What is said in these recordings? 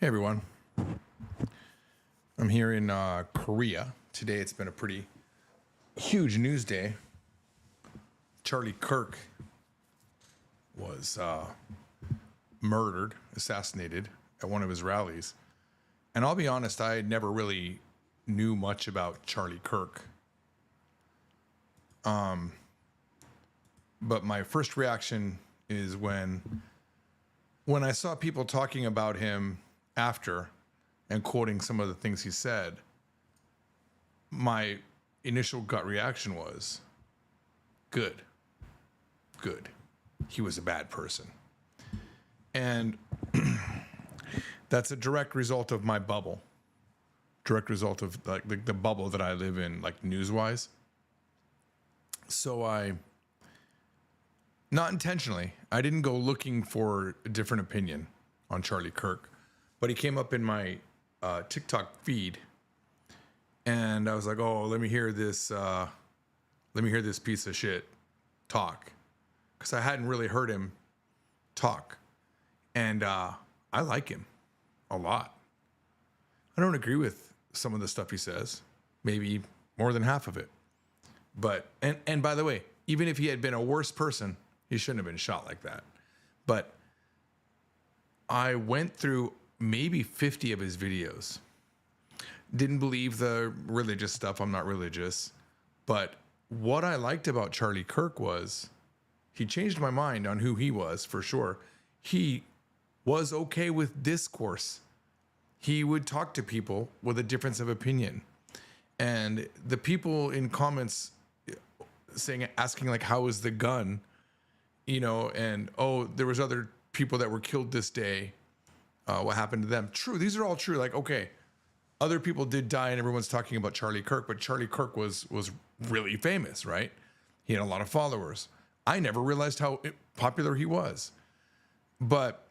Hey everyone, I'm here in Korea. Today it's been a pretty huge news day. Charlie Kirk was assassinated at one of his rallies. And I'll be honest, I never really knew much about Charlie Kirk. But my first reaction is when I saw people talking about him after and quoting some of the things he said, my initial gut reaction was, good. He was a bad person. And that's a direct result of my bubble. Direct result of like the bubble that I live in, like news-wise. So not intentionally, I didn't go looking for a different opinion on Charlie Kirk, but he came up in my TikTok feed, and I was like, "Oh, let me hear this piece of shit talk," because I hadn't really heard him talk, and I like him a lot. I don't agree with some of the stuff he says, maybe more than half of it, but and by the way, even if he had been a worse person, he shouldn't have been shot like that. But I went through maybe 50 of his videos. Didn't believe the religious stuff. I'm not religious. But what I liked about Charlie Kirk was he changed my mind on who he was, for sure. He was okay with discourse. He would talk to people with a difference of opinion. And the people in comments asking like, how is the gun? You know, and, oh, there was other people that were killed this day. What happened to them? True. These are all true. Like, okay, other people did die and everyone's talking about Charlie Kirk, but Charlie Kirk was really famous, right? He had a lot of followers. I never realized how popular he was. But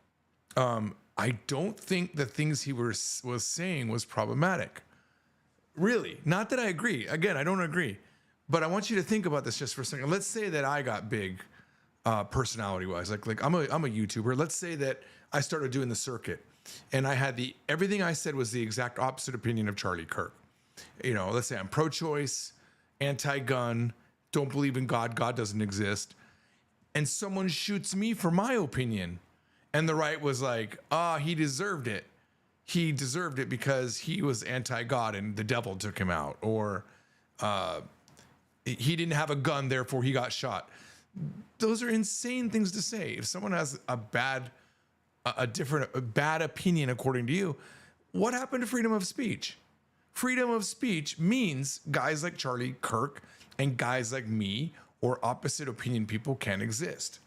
I don't think the things he was saying was problematic. Really. Not that I agree. Again, I don't agree. But I want you to think about this just for a second. Let's say that I got big personality-wise. Like I'm a YouTuber. Let's say that I started doing the circuit, and I had everything I said was the exact opposite opinion of Charlie Kirk. You know, let's say I'm pro-choice, anti-gun, don't believe in God, God doesn't exist, and someone shoots me for my opinion, and the right was like, he deserved it. He deserved it because he was anti-God and the devil took him out, or he didn't have a gun, therefore he got shot. Those are insane things to say. If someone has a bad opinion according to you, what happened to freedom of speech? Freedom of speech means guys like Charlie Kirk and guys like me or opposite opinion people can exist.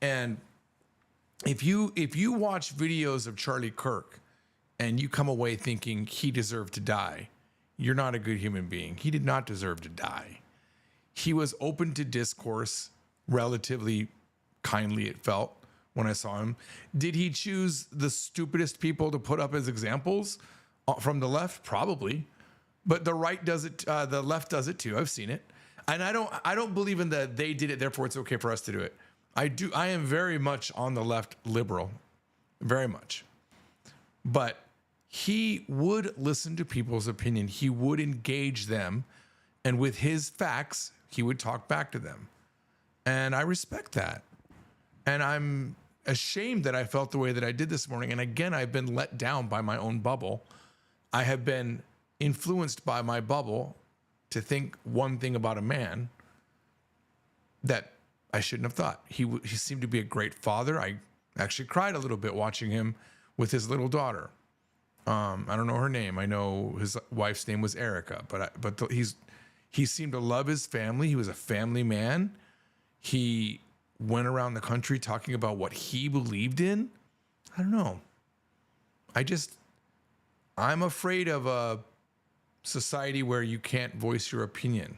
And if you watch videos of Charlie Kirk and you come away thinking he deserved to die, you're not a good human being. He did not deserve to die. He was open to discourse, relatively kindly, it felt, when I saw him. Did he choose the stupidest people to put up as examples from the left? Probably. But the right does it, the left does it too. I've seen it. And I don't believe in the they did it, therefore it's okay for us to do it. I am very much on the left liberal. Very much. But he would listen to people's opinion. He would engage them. And with his facts, he would talk back to them. And I respect that. And I'm ashamed that I felt the way that I did this morning. And again, I've been let down by my own bubble. I have been influenced by my bubble to think one thing about a man that I shouldn't have thought. He seemed to be a great father. I actually cried a little bit watching him with his little daughter. I don't know her name. I know his wife's name was Erica, but he seemed to love his family. He was a family man. He went around the country talking about what he believed in. I don't know. I'm afraid of a society where you can't voice your opinion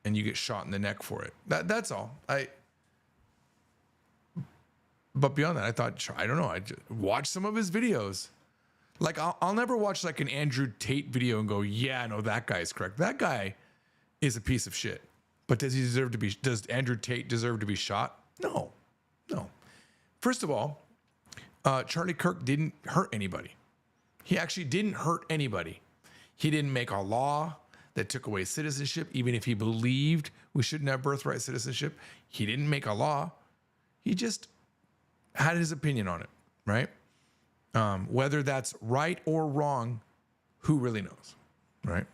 and you get shot in the neck for it. That's all. But beyond that, I thought, I don't know. I just watch some of his videos. Like I'll never watch like an Andrew Tate video and go, yeah, no, that guy's correct. That guy is a piece of shit. But does Andrew Tate deserve to be shot? No. First of all, Charlie Kirk didn't hurt anybody. He actually didn't hurt anybody. He didn't make a law that took away citizenship, even if he believed we shouldn't have birthright citizenship. He didn't make a law. He just had his opinion on it, right? Whether that's right or wrong, who really knows, right?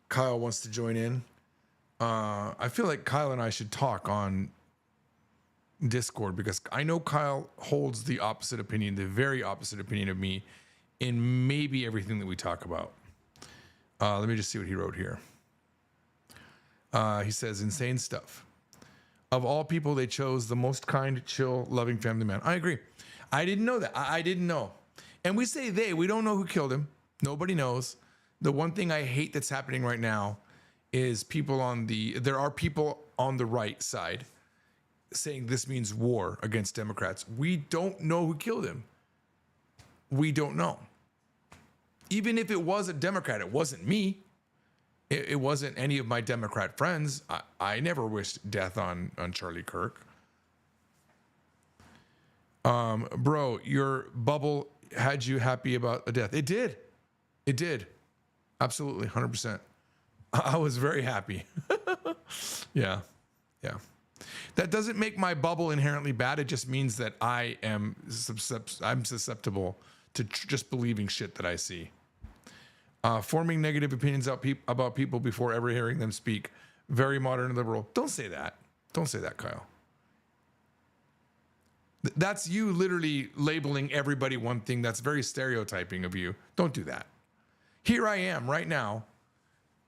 Kyle wants to join in. I feel like Kyle and I should talk on Discord, because I know Kyle holds the opposite opinion, the very opposite opinion of me in maybe everything that we talk about. Let me just see what he wrote here. He says, insane stuff. Of all people, they chose the most kind, chill, loving family man. I agree. I didn't know that. I didn't know. And we say they, we don't know who killed him. Nobody knows. The one thing I hate that's happening right now is there are people on the right side saying this means war against Democrats. We don't know who killed him. We don't know. Even if it was a Democrat, it wasn't me. It wasn't any of my Democrat friends. I never wished death on Charlie Kirk. Bro, your bubble had you happy about a death. It did. It did. Absolutely, 100%. I was very happy. Yeah. That doesn't make my bubble inherently bad. It just means that I'm susceptible to just believing shit that I see. Forming negative opinions about people before ever hearing them speak. Very modern and liberal. Don't say that. Don't say that, Kyle. That's you literally labeling everybody one thing. That's very stereotyping of you. Don't do that. Here I am right now,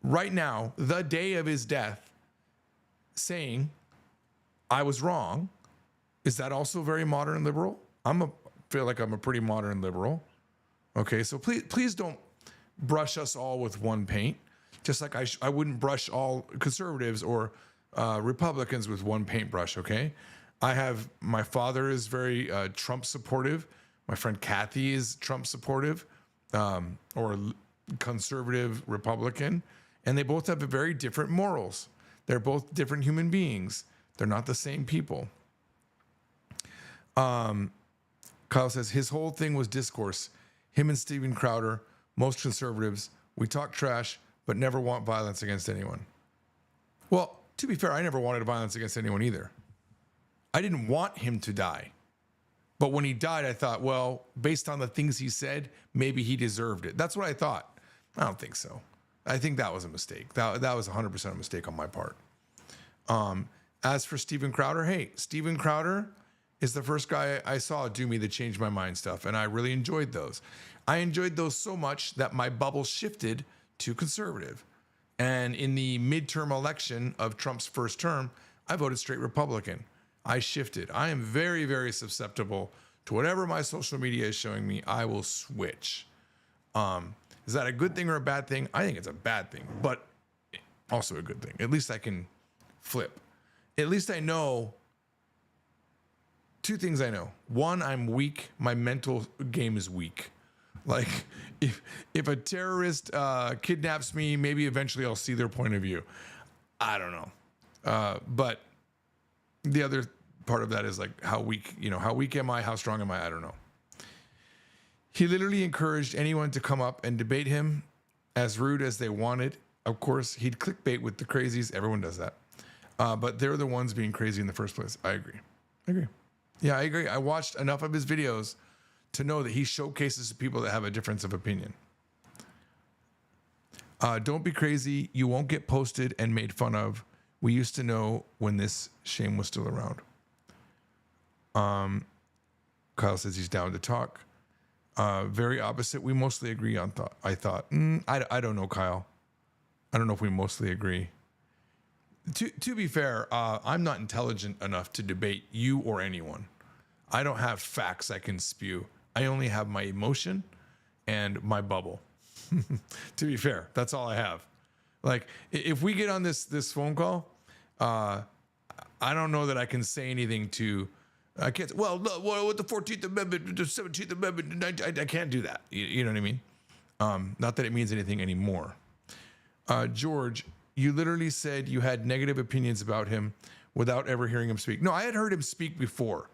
the day of his death, saying I was wrong. Is that also very modern and liberal? Feel like I'm a pretty modern liberal. Okay, so please don't brush us all with one paint. Just like I wouldn't brush all conservatives or Republicans with one paintbrush. Okay, my father is very Trump supportive. My friend Kathy is Trump supportive, or conservative Republican, and they both have very different morals. They're both different human beings. They're not the same people. Kyle says his whole thing was discourse. Him and Steven Crowder, most conservatives, we talk trash, but never want violence against anyone. Well, to be fair, I never wanted violence against anyone either. I didn't want him to die. But when he died, I thought, well, based on the things he said, maybe he deserved it. That's what I thought. I don't think so. I think that was a mistake. That was 100% a mistake on my part. As for Steven Crowder, hey, Steven Crowder is the first guy I saw do me the change my mind stuff, and I really enjoyed those. I enjoyed those so much that my bubble shifted to conservative. And in the midterm election of Trump's first term, I voted straight Republican. I shifted. I am very, very susceptible to whatever my social media is showing me. I will switch. Is that a good thing or a bad thing? I think it's a bad thing, but also a good thing. At least I can flip. At least I know two things I know. One, I'm weak. My mental game is weak. Like if a terrorist kidnaps me, maybe eventually I'll see their point of view. I don't know. But the other part of that is like how weak am I? How strong am I? I don't know. He literally encouraged anyone to come up and debate him, as rude as they wanted. Of course, he'd clickbait with the crazies. Everyone does that. But they're the ones being crazy in the first place. I agree. Yeah, I agree. I watched enough of his videos to know that he showcases people that have a difference of opinion. Don't be crazy. You won't get posted and made fun of. We used to know when this shame was still around. Kyle says he's down to talk. Very opposite. We mostly agree on thought. I thought. I don't know, Kyle. I don't know if we mostly agree. To be fair, I'm not intelligent enough to debate you or anyone. I don't have facts I can spew. I only have my emotion and my bubble. To be fair, that's all I have. Like, if we get on this phone call, I don't know that I can say anything to. I can't. Well, with the 14th Amendment, the 17th Amendment, I can't do that. You know what I mean? Not that it means anything anymore. George, you literally said you had negative opinions about him without ever hearing him speak. No, I had heard him speak before,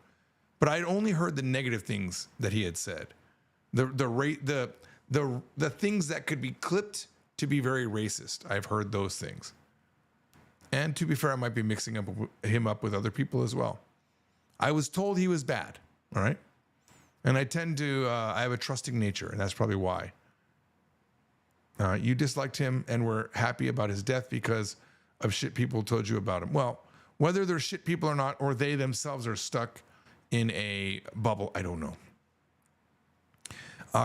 but I'd only heard the negative things that he had said. The things that could be clipped to be very racist. I've heard those things. And to be fair, I might be mixing him up with other people as well. I was told he was bad. All right. And I tend to, I have a trusting nature, and that's probably why. You disliked him and were happy about his death because of shit people told you about him. Well, whether they're shit people or not, or they themselves are stuck in a bubble, I don't know.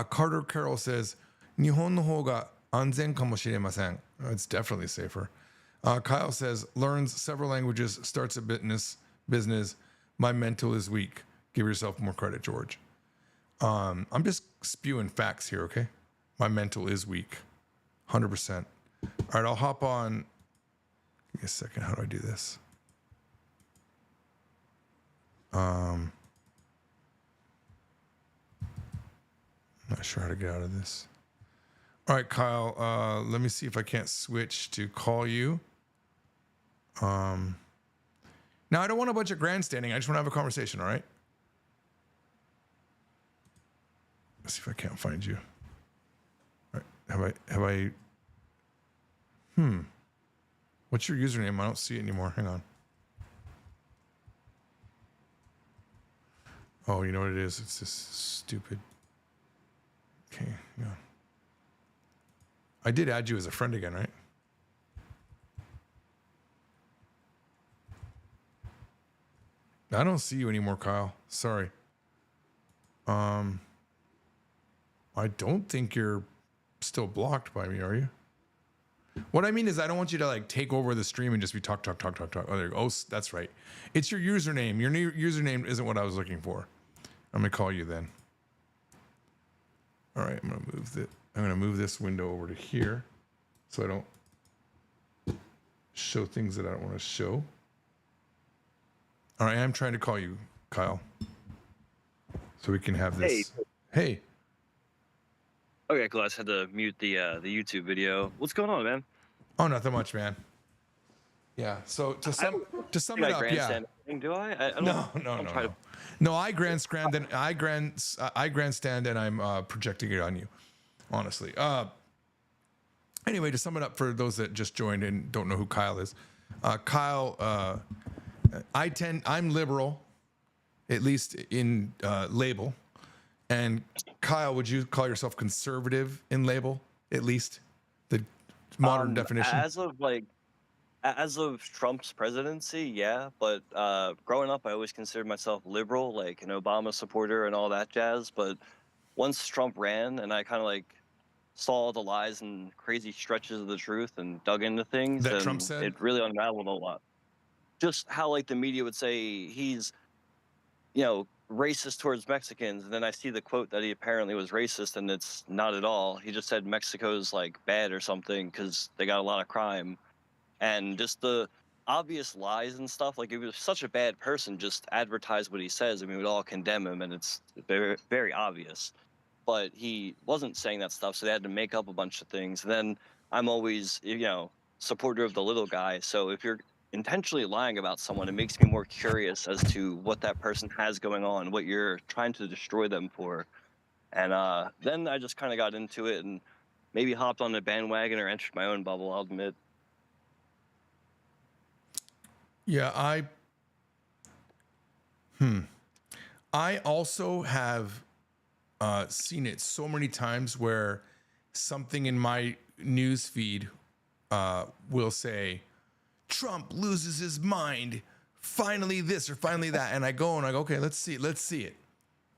Carter Carroll says, 日本の方が安全かもしれません. It's definitely safer. Kyle says, learns several languages, starts a business. My mental is weak. Give yourself more credit, George. I'm just spewing facts here, okay? My mental is weak. 100%. All right, I'll hop on. Give me a second. How do I do this? I'm not sure how to get out of this. All right, Kyle, let me see if I can't switch to call you. Now, I don't want a bunch of grandstanding. I just want to have a conversation, all right? Let's see if I can't find you. All right, have I? What's your username? I don't see it anymore. Hang on. Oh, you know what it is? It's this stupid. Okay, yeah. I did add you as a friend again, right? I don't see you anymore, Kyle. Sorry. I don't think you're still blocked by me, are you? What I mean is I don't want you to like take over the stream and just be talk. Oh, there you go. Oh, that's right. It's your username. Your new username isn't what I was looking for. I'm gonna call you then. All right, I'm gonna move this window over to here so I don't show things that I don't want to show. All right, I'm trying to call you, Kyle, so we can have this. Hey. Okay, cool. I just had to mute the YouTube video. What's going on, man? Oh, nothing much, man. Yeah. So to sum it up, yeah. Do I? No. I grandstand and I'm projecting it on you, honestly. Anyway, to sum it up for those that just joined and don't know who Kyle is, Kyle, I'm liberal, at least in label. And Kyle, would you call yourself conservative in label, at least the modern definition? As of Trump's presidency, yeah. But growing up, I always considered myself liberal, like an Obama supporter and all that jazz. But once Trump ran, and I kind of like saw the lies and crazy stretches of the truth and dug into things, that and Trump said, it really unraveled a lot. Just how like the media would say he's, racist towards Mexicans, and then I see the quote that he apparently was racist, and it's not at all. He just said Mexico's like bad or something because they got a lot of crime, and just the obvious lies and stuff. Like, if he was such a bad person, just advertise what he says. I mean, we'd all condemn him, and it's very, very obvious. But he wasn't saying that stuff, so they had to make up a bunch of things. And then I'm always, supporter of the little guy. So if you're intentionally lying about someone, it makes me more curious as to what that person has going on, what you're trying to destroy them for. And then I just kind of got into it and maybe hopped on the bandwagon or entered my own bubble, I'll admit. Yeah, I also have seen it so many times where something in my news feed will say, Trump loses his mind, finally this or finally that. And I go, okay, let's see it.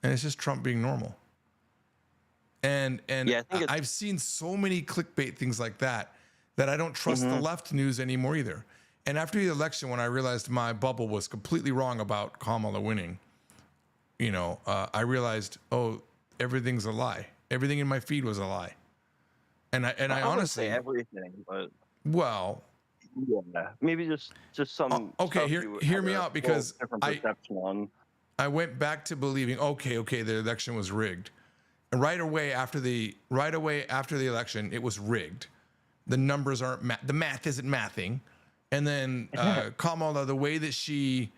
And it's just Trump being normal. And yeah, I've seen so many clickbait things like that I don't trust the left news anymore either. And after the election, when I realized my bubble was completely wrong about Kamala winning, I realized, everything's a lie. Everything in my feed was a lie. And I honestly, say everything, but well, yeah, maybe just some. Okay, hear me out, because I went back to believing, okay, the election was rigged. And right away after the election, it was rigged. The numbers aren't the math isn't mathing. And then Kamala, the way that she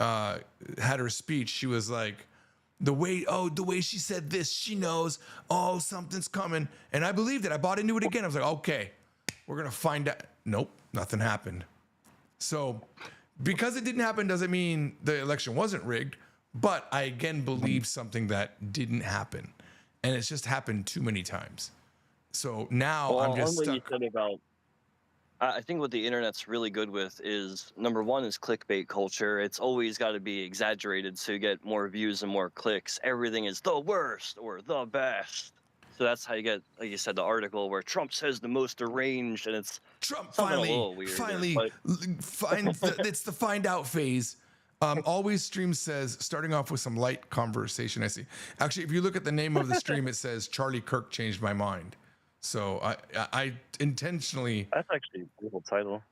had her speech, she was like, the way she said this, she knows, oh, something's coming. And I believed it. I bought into it again. I was like, okay, we're going to find out. Nope, nothing happened. So because it didn't happen doesn't mean the election wasn't rigged, but I again believe something that didn't happen. And it's just happened too many times. So now I'm just what you stuck. said about, I think what the internet's really good with is, number one is clickbait culture. It's always got to be exaggerated so you get more views and more clicks. Everything is the worst or the best. So that's how you get, like you said, the article where Trump says the most deranged, and it's Trump something a finally, little weird. finally it's the find out phase. Always Stream says, starting off with some light conversation. I see. Actually, if you look at the name of the stream, it says Charlie Kirk changed my mind. So I intentionally. That's actually a cool title.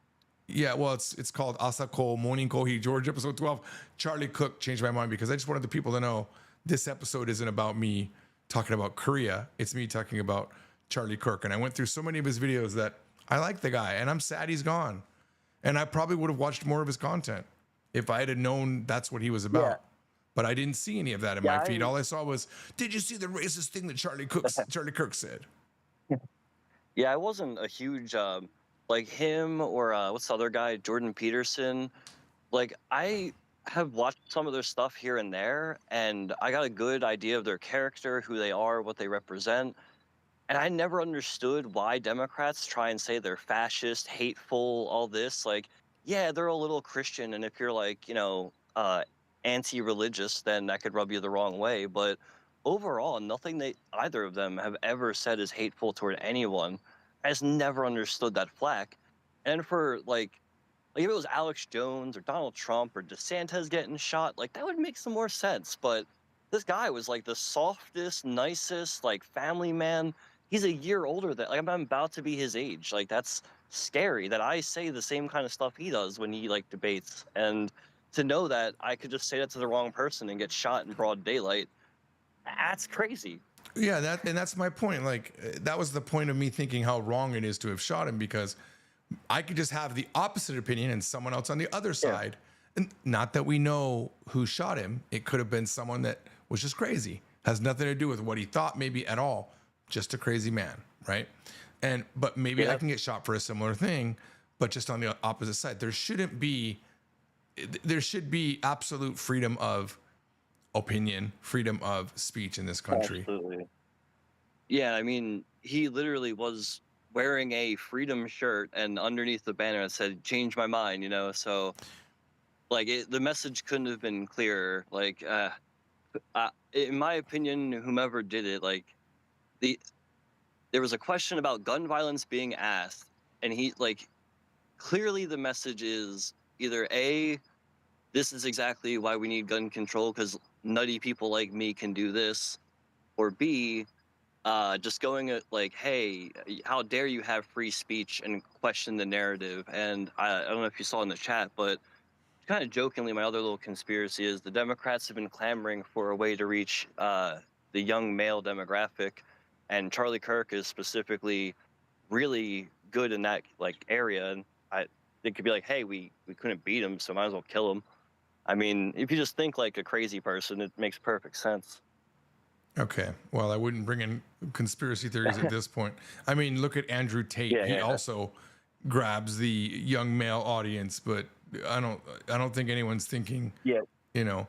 Yeah, well, it's called Asako Morning Kohi George episode 12. Charlie Cook changed my mind because I just wanted the people to know this episode isn't about me talking about Korea. It's me talking about Charlie Kirk. And I went through so many of his videos that I like the guy and I'm sad he's gone. And I probably would have watched more of his content if I had known that's what he was about. Yeah. But I didn't see any of that in my feed. All I saw was, did you see the racist thing that Charlie Kirk said? Yeah, I wasn't a huge like him or what's the other guy, Jordan Peterson. Like I have watched some of their stuff here and there, and I got a good idea of their character, who they are, what they represent. And I never understood why Democrats try and say they're fascist, hateful, all this. Like, yeah, they're a little Christian, and if you're like, anti-religious, then that could rub you the wrong way. But overall, nothing they either of them have ever said is hateful toward anyone. I just never understood that flack. And for like if it was Alex Jones or Donald Trump or DeSantis getting shot, like that would make some more sense. But this guy was like the softest, nicest, like family man. He's a year older than, like, I'm about to be his age. Like that's scary that I say the same kind of stuff he does when he like debates. And to know that I could just say that to the wrong person and get shot in broad daylight, that's crazy. Yeah, that's my point. Like that was the point of me thinking how wrong it is to have shot him, because I could just have the opposite opinion and someone else on the other side. And not that we know who shot him. It could have been someone that was just crazy. Has nothing to do with what he thought maybe at all. Just a crazy man, right? But maybe I can get shot for a similar thing, but just on the opposite side. There should be absolute freedom of opinion, freedom of speech in this country. Absolutely. Yeah, I mean, he literally was wearing a freedom shirt, and underneath the banner it said "Change my mind," So, like, the message couldn't have been clearer. Like, in my opinion, whomever did it, like, there was a question about gun violence being asked, and he clearly the message is either A, this is exactly why we need gun control because nutty people like me can do this, or B, just going like, hey, how dare you have free speech and question the narrative? And I don't know if you saw in the chat, but kind of jokingly, my other little conspiracy is the Democrats have been clamoring for a way to reach the young male demographic, and Charlie Kirk is specifically really good in that area. And it could be like, hey, we couldn't beat him, so might as well kill him. I mean, if you just think like a crazy person, it makes perfect sense. Okay. Well, I wouldn't bring in conspiracy theories at this point. I mean, look at Andrew Tate. He also grabs the young male audience, but I don't think anyone's thinking. Yeah.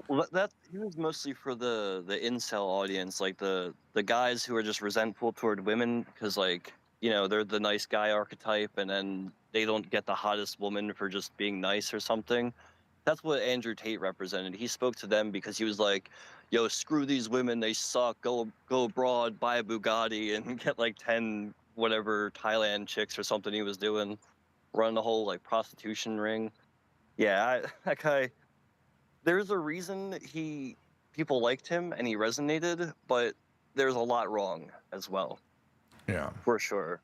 Well, that he was mostly for the incel audience, like the guys who are just resentful toward women because they're the nice guy archetype, and then they don't get the hottest woman for just being nice or something. That's what Andrew Tate represented. He spoke to them because he was like, yo, screw these women, they suck, go abroad, buy a Bugatti, and get 10 whatever Thailand chicks or something he was doing, run the whole prostitution ring. Yeah, that guy, there's a reason people liked him and he resonated, but there's a lot wrong as well. Yeah. For sure.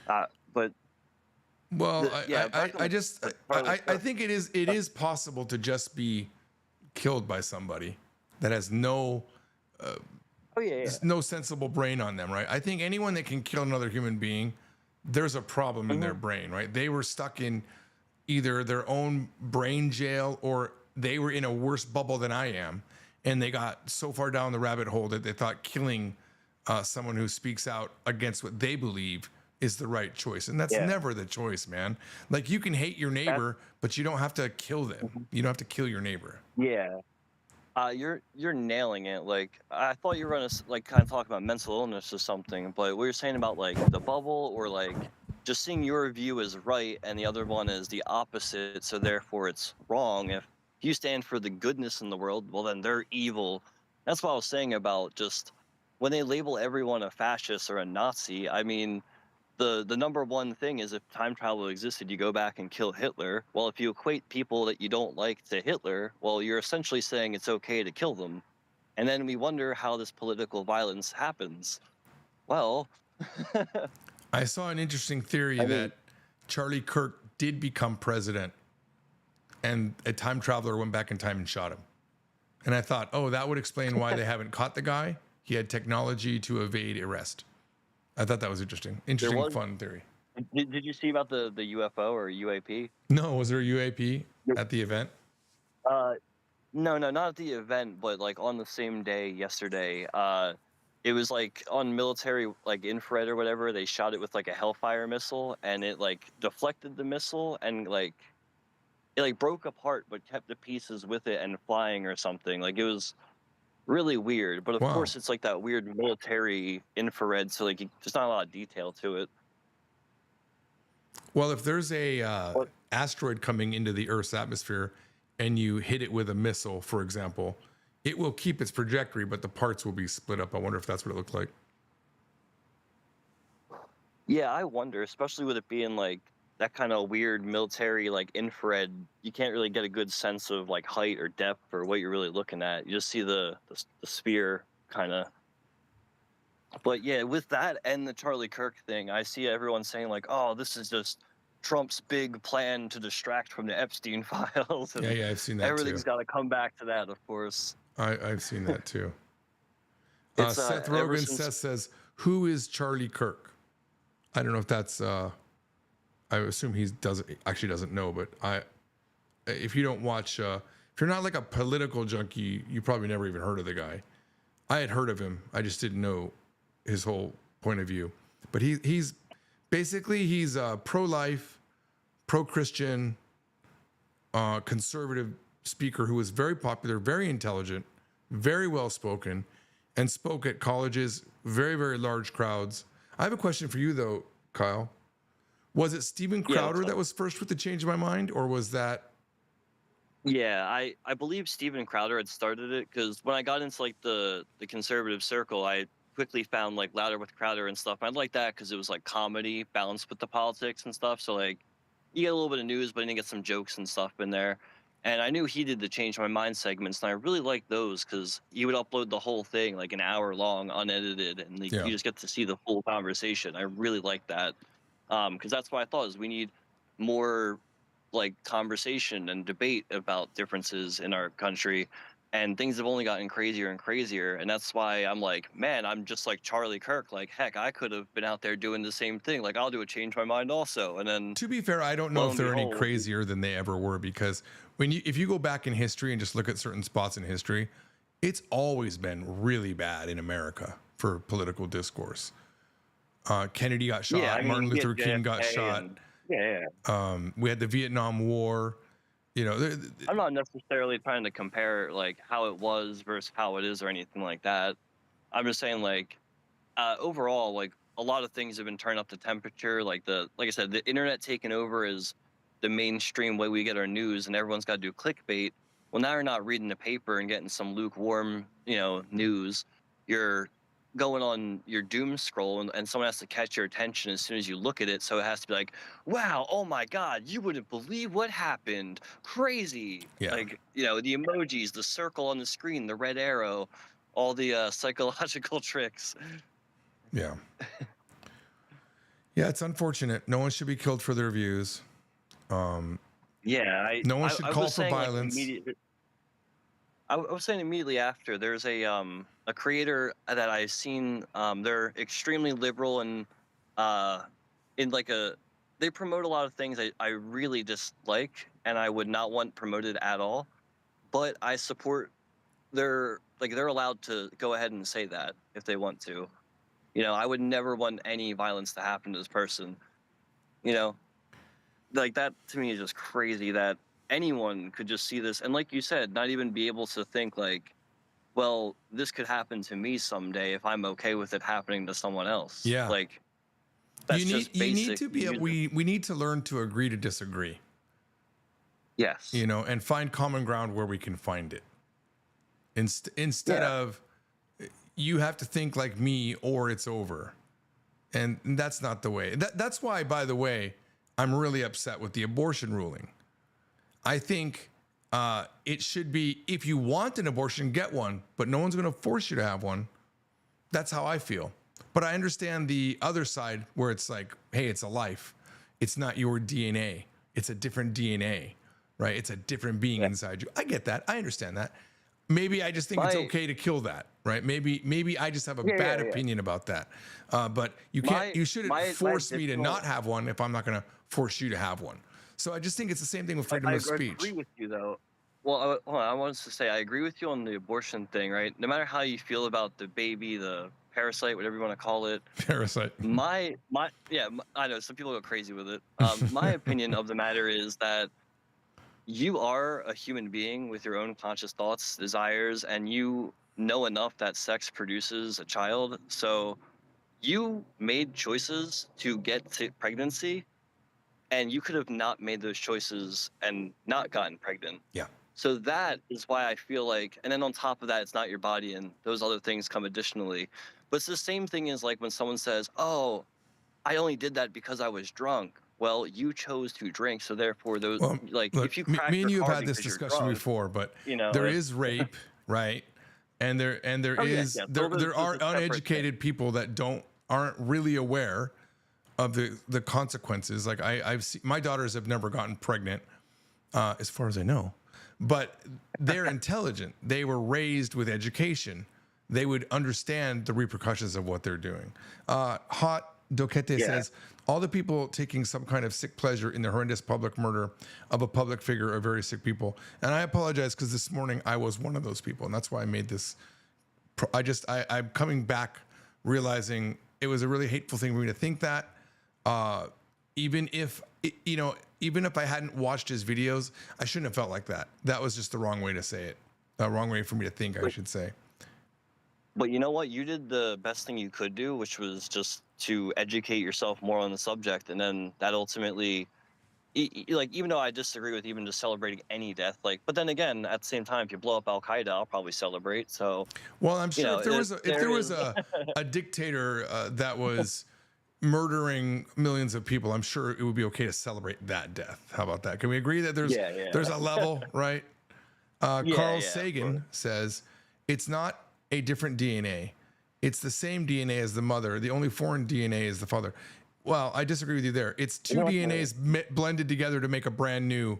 But well, I think it is possible to just be killed by somebody that has no no sensible brain on them, right? I think anyone that can kill another human being, there's a problem in their brain, right? They were stuck in either their own brain jail or they were in a worse bubble than I am, and they got so far down the rabbit hole that they thought killing someone who speaks out against what they believe is the right choice. And that's Yeah. never the choice, man. Like, you can hate your That's neighbor, but you don't have to kill them. Mhm. You don't have to kill your neighbor. Yeah. You're nailing it. Like I thought you were gonna like kind of talk about mental illness or something, but what you're saying about like the bubble or like just seeing your view as right and the other one is the opposite, so therefore it's wrong. If you stand for the goodness in the world, well then they're evil. That's what I was saying about just when they label everyone a fascist or a Nazi. I mean, the number one thing is if time travel existed, you go back and kill Hitler. Well, if you equate people that you don't like to Hitler, well, you're essentially saying it's okay to kill them. And then we wonder how this political violence happens. Well, I saw an interesting theory I mean, that Charlie Kirk did become president and a time traveler went back in time and shot him. And I thought, oh, that would explain why they haven't caught the guy. He had technology to evade arrest. I thought that was interesting. there Interesting, was. fun theory. Did you see about the UFO or UAP? No, was there a UAP Yep. at the event? Uh, no, not at the event, but like on the same day yesterday. It was like on military like infrared or whatever. They shot it with like a Hellfire missile, and it like deflected the missile and like it like broke apart, but kept the pieces with it and flying or something. Like it was really weird. But of Wow. course, it's like that weird military infrared, so like there's not a lot of detail to it. Well, if there's a But asteroid coming into the Earth's atmosphere and you hit it with a missile, for example, it will keep its trajectory, but the parts will be split up. I wonder if that's what it looked like. yeah, I wonder, especially with it being like that kind of weird military like infrared, you can't really get a good sense of like height or depth or what you're really looking at. You just see the sphere kind of. But yeah, with that and the Charlie Kirk thing, I see everyone saying like, "Oh, this is just Trump's big plan to distract from the Epstein files," Yeah, and yeah, I've seen that too. everything's got to come back to that, of course. I've seen that too. It's Seth ever Rogen since. says, "Who is Charlie Kirk?" I don't know if that's. I assume he doesn't know, but if you don't watch, if you're not like a political junkie, you probably never even heard of the guy. I had heard of him. I just didn't know his whole point of view. But he's basically he's a pro-life, pro-Christian, conservative speaker who was very popular, very intelligent, very well spoken, and spoke at colleges, very, very large crowds. I have a question for you though, Kyle. Was it Steven Yeah, what's Crowder up? that was first with the change of my mind, or was that? Yeah, I believe Steven Crowder had started it because when I got into like the conservative circle, I quickly found like Louder with Crowder and stuff. I like that because it was like comedy balanced with the politics and stuff. So like you get a little bit of news, but then you get some jokes and stuff in there. And I knew he did the Change My Mind segments, and I really liked those because he would upload the whole thing like an hour long, unedited, and like, Yeah. you just get to see the full conversation. I really like that because that's what I thought is we need more like conversation and debate about differences in our country, and things have only gotten crazier and crazier, and that's why I'm like, man, I'm just like Charlie Kirk. Like heck, I could have been out there doing the same thing. Like I'll do a Change My Mind also, and then To be fair, I don't know lo if and they're any behold. crazier than they ever were, because if you go back in history and just look at certain spots in history, it's always been really bad in America for political discourse. Kennedy got Yeah, I shot. Martin mean, we Luther had King got JFK shot. and yeah. We had the Vietnam War. You know, I'm not necessarily trying to compare like how it was versus how it is or anything like that. I'm just saying like overall, like a lot of things have been turned up the temperature. Like I said, the internet taking over is the mainstream way we get our news, and everyone's got to do clickbait. Well, now you're not reading the paper and getting some lukewarm, news. You're going on your doom scroll, and someone has to catch your attention as soon as you look at it. So it has to be like, wow, oh my God, you wouldn't believe what happened. Crazy. yeah, Like, the emojis, the circle on the screen, the red arrow, all the psychological tricks. yeah, yeah. It's unfortunate. No one should be killed for their views. Yeah, No one should I call was for saying like violence. immediately. I was saying immediately after. There's a creator that I've seen. They're extremely liberal and uh in like a they promote a lot of things I really dislike and I would not want promoted at all. but I support they're allowed to go ahead and say that if they want to. I would never want any violence to happen to this person. You know, like that to me is just crazy that anyone could just see this and, like you said, not even be able to think like, well, this could happen to me someday if I'm okay with it happening to someone else. Yeah. Like that's just You need basic. to be we need to learn to agree to disagree. Yes. And find common ground where we can find it. Instead of you have to think like me or it's over. And that's not the way. That's why, by the way, I'm really upset with the abortion ruling. I think it should be, if you want an abortion, get one, but no one's going to force you to have one. That's how I feel. But I understand the other side where it's like, hey, it's a life. It's not your DNA. It's a different DNA, right? It's a different being inside you. I get that. I understand that. Maybe I just think it's okay to kill that, right? Maybe I just have a bad opinion about that. But you shouldn't force me to not have one if I'm not going to force you to have one. So I just think it's the same thing with freedom of speech. I agree with you, though. Well, I wanted to say I agree with you on the abortion thing, right? No matter how you feel about the baby, the parasite, whatever you want to call it. Parasite. I know some people go crazy with it. My opinion of the matter is that you are a human being with your own conscious thoughts, desires, and you know enough that sex produces a child. So you made choices to get to pregnancy, and you could have not made those choices and not gotten pregnant. Yeah. So that is why I feel like, and then on top of that, it's not your body, and those other things come additionally. But it's the same thing as like when someone says, "Oh, I only did that because I was drunk." Well, you chose to drink, so therefore, those look, if you crack me and you your have car had this because you're discussion drunk, before, but know, there is rape, right? And there are uneducated people that aren't really aware of the consequences. Like I've seen, my daughters have never gotten pregnant, as far as I know, but they're intelligent. They were raised with education. They would understand the repercussions of what they're doing. Hot Doquete says, all the people taking some kind of sick pleasure in the horrendous public murder of a public figure are very sick people. And I apologize because this morning I was one of those people. And that's why I made this. I'm coming back realizing it was a really hateful thing for me to think that. Even if I hadn't watched his videos, I shouldn't have felt like that. That was just the wrong way to say it. The wrong way for me to think, I should say. But you know what? You did the best thing you could do, which was just to educate yourself more on the subject. And then that ultimately, even though I disagree with even just celebrating any death, but then again, at the same time, if you blow up Al Qaeda, I'll probably celebrate. So, well, I'm sure if there was a dictator that was murdering millions of people, I'm sure it would be okay to celebrate that death. How about that? Can we agree that there's a level, right? Carl Sagan says it's not a different DNA. It's the same DNA as the mother. The only foreign DNA is the father. Well, I disagree with you there. It's two DNAs blended together to make a brand new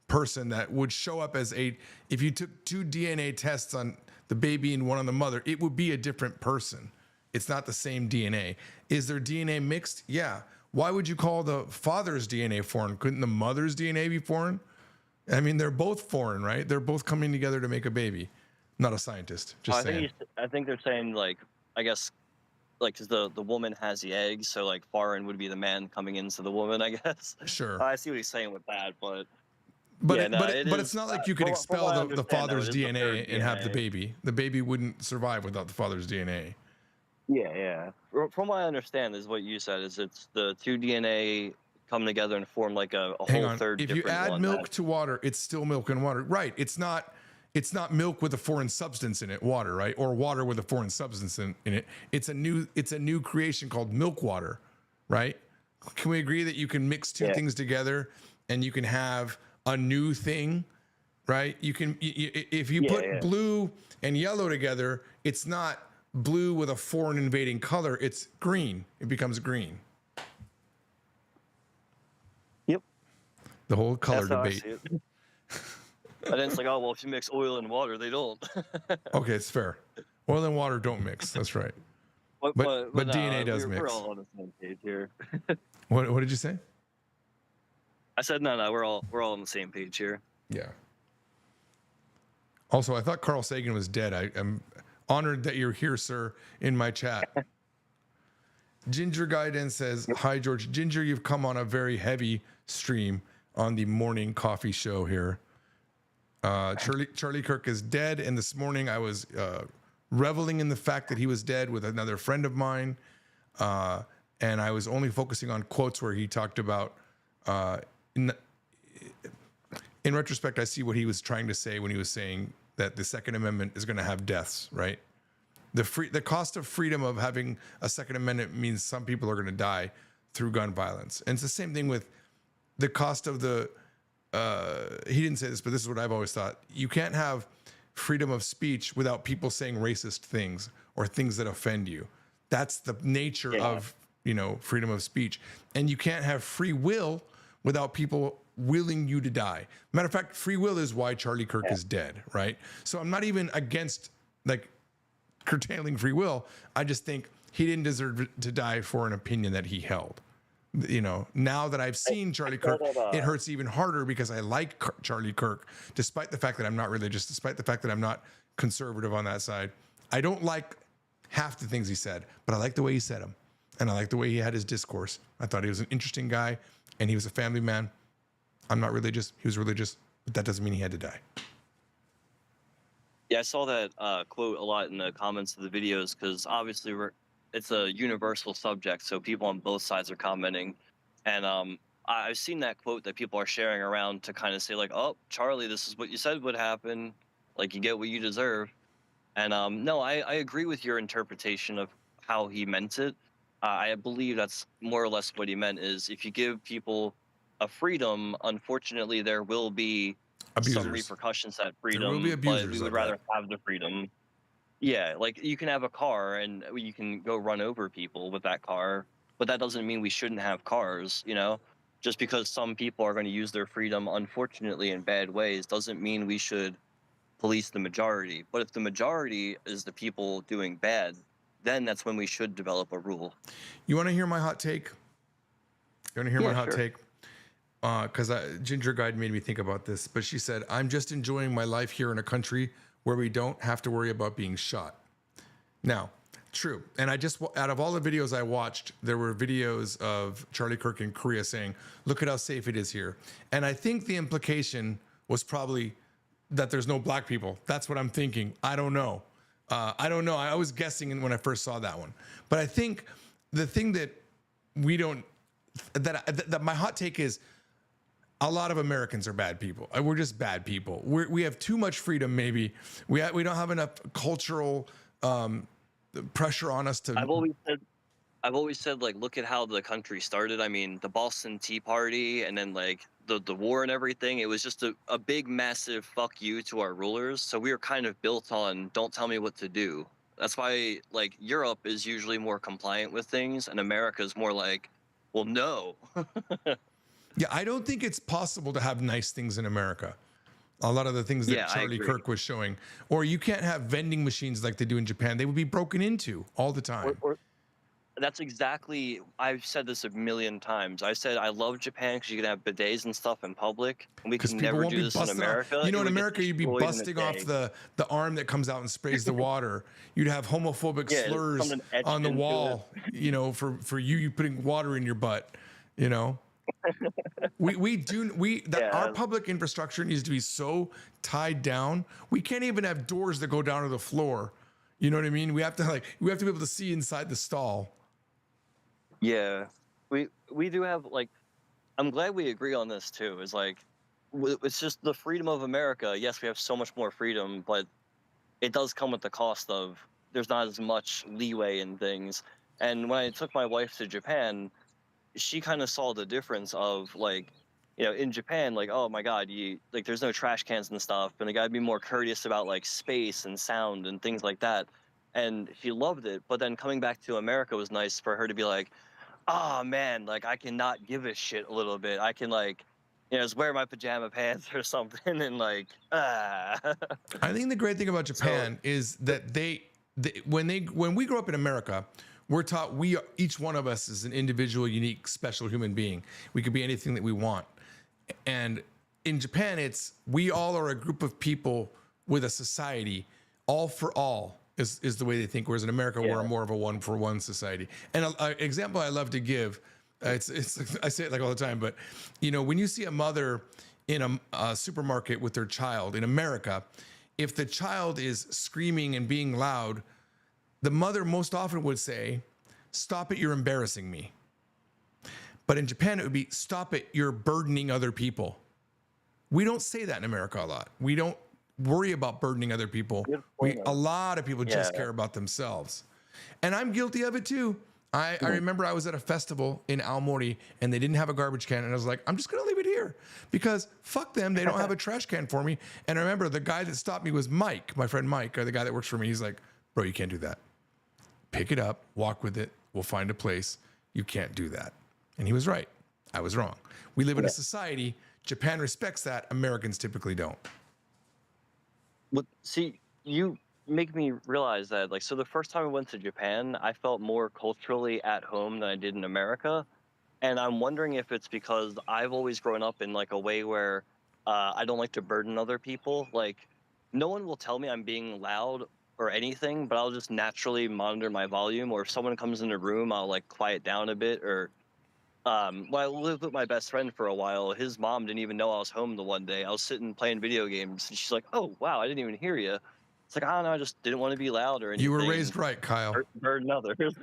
person that would show up as if you took two DNA tests on the baby and one on the mother, it would be a different person. It's not the same DNA. Is their DNA mixed? Yeah. Why would you call the father's DNA foreign? Couldn't the mother's DNA be foreign? I mean, they're both foreign, right? They're both coming together to make a baby. Not a scientist, just saying. I think they're saying I guess because the woman has the eggs, so foreign would be the man coming into the woman, I guess. Sure. I see what he's saying with that, but it's not like you could expel the father's DNA and have the baby. The baby wouldn't survive without the father's DNA. Yeah. From what I understand, is what you said, is it's the two DNA come together and form a whole third. If you add milk to water, it's still milk and water, right? It's not milk with a foreign substance in it, water, right? Or water with a foreign substance in it. It's a new creation called milk water, right? Can we agree that you can mix two things together and you can have a new thing, right? You can, if you put blue and yellow together, it's not blue with a foreign invading color. It's green. It becomes green. Yep. The whole color debate. And then it's oh, well, if you mix oil and water, they don't. Okay, it's fair. Oil and water don't mix. That's right. But DNA does mix. We're all on the same page here. What did you say? I said no. We're all on the same page here. Yeah. Also, I thought Carl Sagan was dead. I am honored that you're here, sir, in my chat. Ginger Guidance says, "Hi, George. Ginger, you've come on a very heavy stream on the morning coffee show here. Charlie Kirk is dead, and this morning I was reveling in the fact that he was dead with another friend of mine, and I was only focusing on quotes where he talked about. In retrospect, I see what he was trying to say when he was saying that the Second Amendment is going to have deaths, right? The cost of freedom of having a Second Amendment means some people are going to die through gun violence, and it's the same thing with the cost of the." He didn't say this, but this is what I've always thought. You can't have freedom of speech without people saying racist things or things that offend you. That's the nature of, freedom of speech. And you can't have free will without people willing you to die. Matter of fact, free will is why Charlie Kirk is dead, right? So I'm not even against curtailing free will. I just think he didn't deserve to die for an opinion that he held. Now that I've seen Charlie Kirk, it hurts even harder because I like Charlie Kirk, despite the fact that I'm not religious, despite the fact that I'm not conservative on that side. I don't like half the things he said, but I like the way he said them. And I like the way he had his discourse. I thought he was an interesting guy, and he was a family man. I'm not religious. He was religious, but that doesn't mean he had to die. Yeah, I saw that quote a lot in the comments of the videos because obviously it's a universal subject, so people on both sides are commenting. And I've seen that quote that people are sharing around to kind of say like, "Oh, Charlie, this is what you said would happen. Like, you get what you deserve." And no, I agree with your interpretation of how he meant it. I believe that's more or less what he meant is if you give people a freedom, unfortunately, there will be some Abusers. repercussions to that There will be freedom, but abusers we would of rather that. have the freedom. Yeah, like you can have a car and you can go run over people with that car, but that doesn't mean we shouldn't have cars, Just because some people are going to use their freedom, unfortunately, in bad ways, doesn't mean we should police the majority. But if the majority is the people doing bad, then that's when we should develop a rule. You want to hear my hot take? You want to hear my hot sure. take? Because Ginger Guide made me think about this, but she said, "I'm just enjoying my life here in a country where we don't have to worry about being shot." Now, true. And out of all the videos I watched, there were videos of Charlie Kirk in Korea saying, "Look at how safe it is here." And I think the implication was probably that there's no black people. That's what I'm thinking. I don't know. I was guessing when I first saw that one. But I think the thing that that my hot take is, a lot of Americans are bad people. We're just bad people. We have too much freedom. Maybe we don't have enough cultural pressure on us to. I've always said, like, look at how the country started. I mean, the Boston Tea Party, and then like the war and everything. It was just a big, massive fuck you to our rulers. So we were kind of built on don't tell me what to do. That's why like Europe is usually more compliant with things, and America is more like, well, no. Yeah, I don't think it's possible to have nice things in America. A lot of the things that Charlie Kirk was showing, or you can't have vending machines like they do in Japan. They would be broken into all the time. That's exactly. I've said this a million times. I said I love Japan because you can have bidets and stuff in public, and we can never do this in America. In America, you'd be busting off the arm that comes out and sprays the water. You'd have homophobic slurs on the wall. For you putting water in your butt. Our public infrastructure needs to be so tied down. We can't even have doors that go down to the floor. You know what I mean? We have to be able to see inside the stall. Yeah, we do have I'm glad we agree on this too. Is like, it's just the freedom of America. Yes, we have so much more freedom, but it does come with the cost of there's not as much leeway in things. And when I took my wife to Japan, she kind of saw the difference of in Japan, oh my God, there's no trash cans and stuff, and they gotta be more courteous about space and sound and things like that. And she loved it. But then coming back to America was nice for her to be like, oh man, I cannot give a shit a little bit. I can just wear my pajama pants or something and I think the great thing about Japan is that when we grow up in America, we're taught each one of us is an individual, unique, special human being. We could be anything that we want. And in Japan, we all are a group of people with a society. All for all is the way they think. Whereas in America, we're more of a one for one society. And an example I love to give, it's I say it like all the time, but you know, when you see a mother in a supermarket with their child in America, if the child is screaming and being loud, the mother most often would say, "Stop it, you're embarrassing me." But in Japan, it would be, "Stop it, you're burdening other people." We don't say that in America a lot. We don't worry about burdening other people. A lot of people just care about themselves. And I'm guilty of it too. I remember I was at a festival in Aomori and they didn't have a garbage can. And I was like, I'm just going to leave it here because fuck them. They don't have a trash can for me. And I remember the guy that stopped me was Mike, my friend Mike, or the guy that works for me. He's like, "Bro, you can't do that. Pick it up, walk with it. We'll find a place. You can't do that." And he was right. I was wrong. We live in a society. Japan respects that. Americans typically don't. Well, see, you make me realize that, like, so the first time I went to Japan, I felt more culturally at home than I did in America. And I'm wondering if it's because I've always grown up in like a way where I don't like to burden other people. Like, no one will tell me I'm being loud or anything, but I'll just naturally monitor my volume. Or if someone comes in a room, I'll like quiet down a bit. Or well, I lived with my best friend for a while. His mom didn't even know I was home the one day. I was sitting playing video games, and she's like, "Oh wow, I didn't even hear you." It's like, I don't know, I just didn't want to be loud or anything. You were raised right, Kyle. Burden others.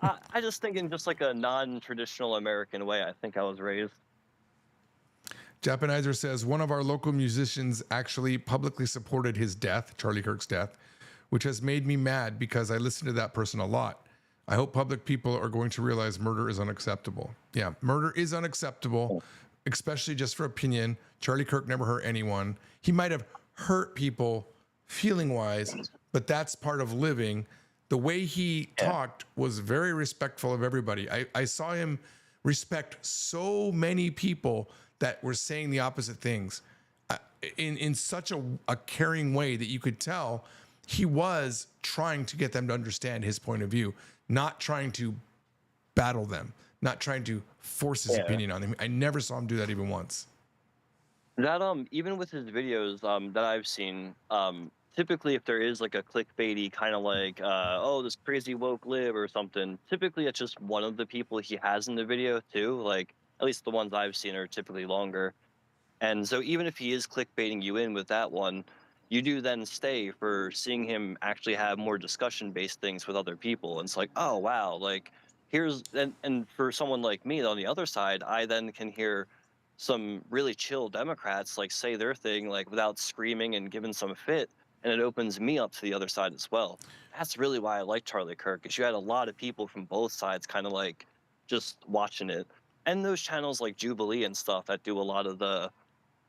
I just think in just like a non-traditional American way, I think I was raised. Japanizer says, one of our local musicians actually publicly supported his death, Charlie Kirk's death, which has made me mad because I listen to that person a lot. I hope public people are going to realize murder is unacceptable. Yeah, murder is unacceptable, especially just for opinion. Charlie Kirk never hurt anyone. He might have hurt people feeling-wise, but that's part of living. The way he talked was very respectful of everybody. I saw him respect so many people that were saying the opposite things in such a caring way that you could tell he was trying to get them to understand his point of view, not trying to battle them, not trying to force his opinion on them. I never saw him do that even once. That even with his videos that I've seen, typically if there is like a clickbaity kind of like oh, this crazy woke lib or something, typically it's just one of the people he has in the video too. Like at least the ones I've seen are typically longer. And so even if he is clickbaiting you in with that one, you do then stay for seeing him actually have more discussion-based things with other people. And it's like, oh wow, like here's and for someone like me on the other side, I then can hear some really chill Democrats like say their thing like without screaming and giving some fit, and it opens me up to the other side as well. That's really why I like Charlie Kirk, because you had a lot of people from both sides kind of like just watching it. And those channels like Jubilee and stuff that do a lot of the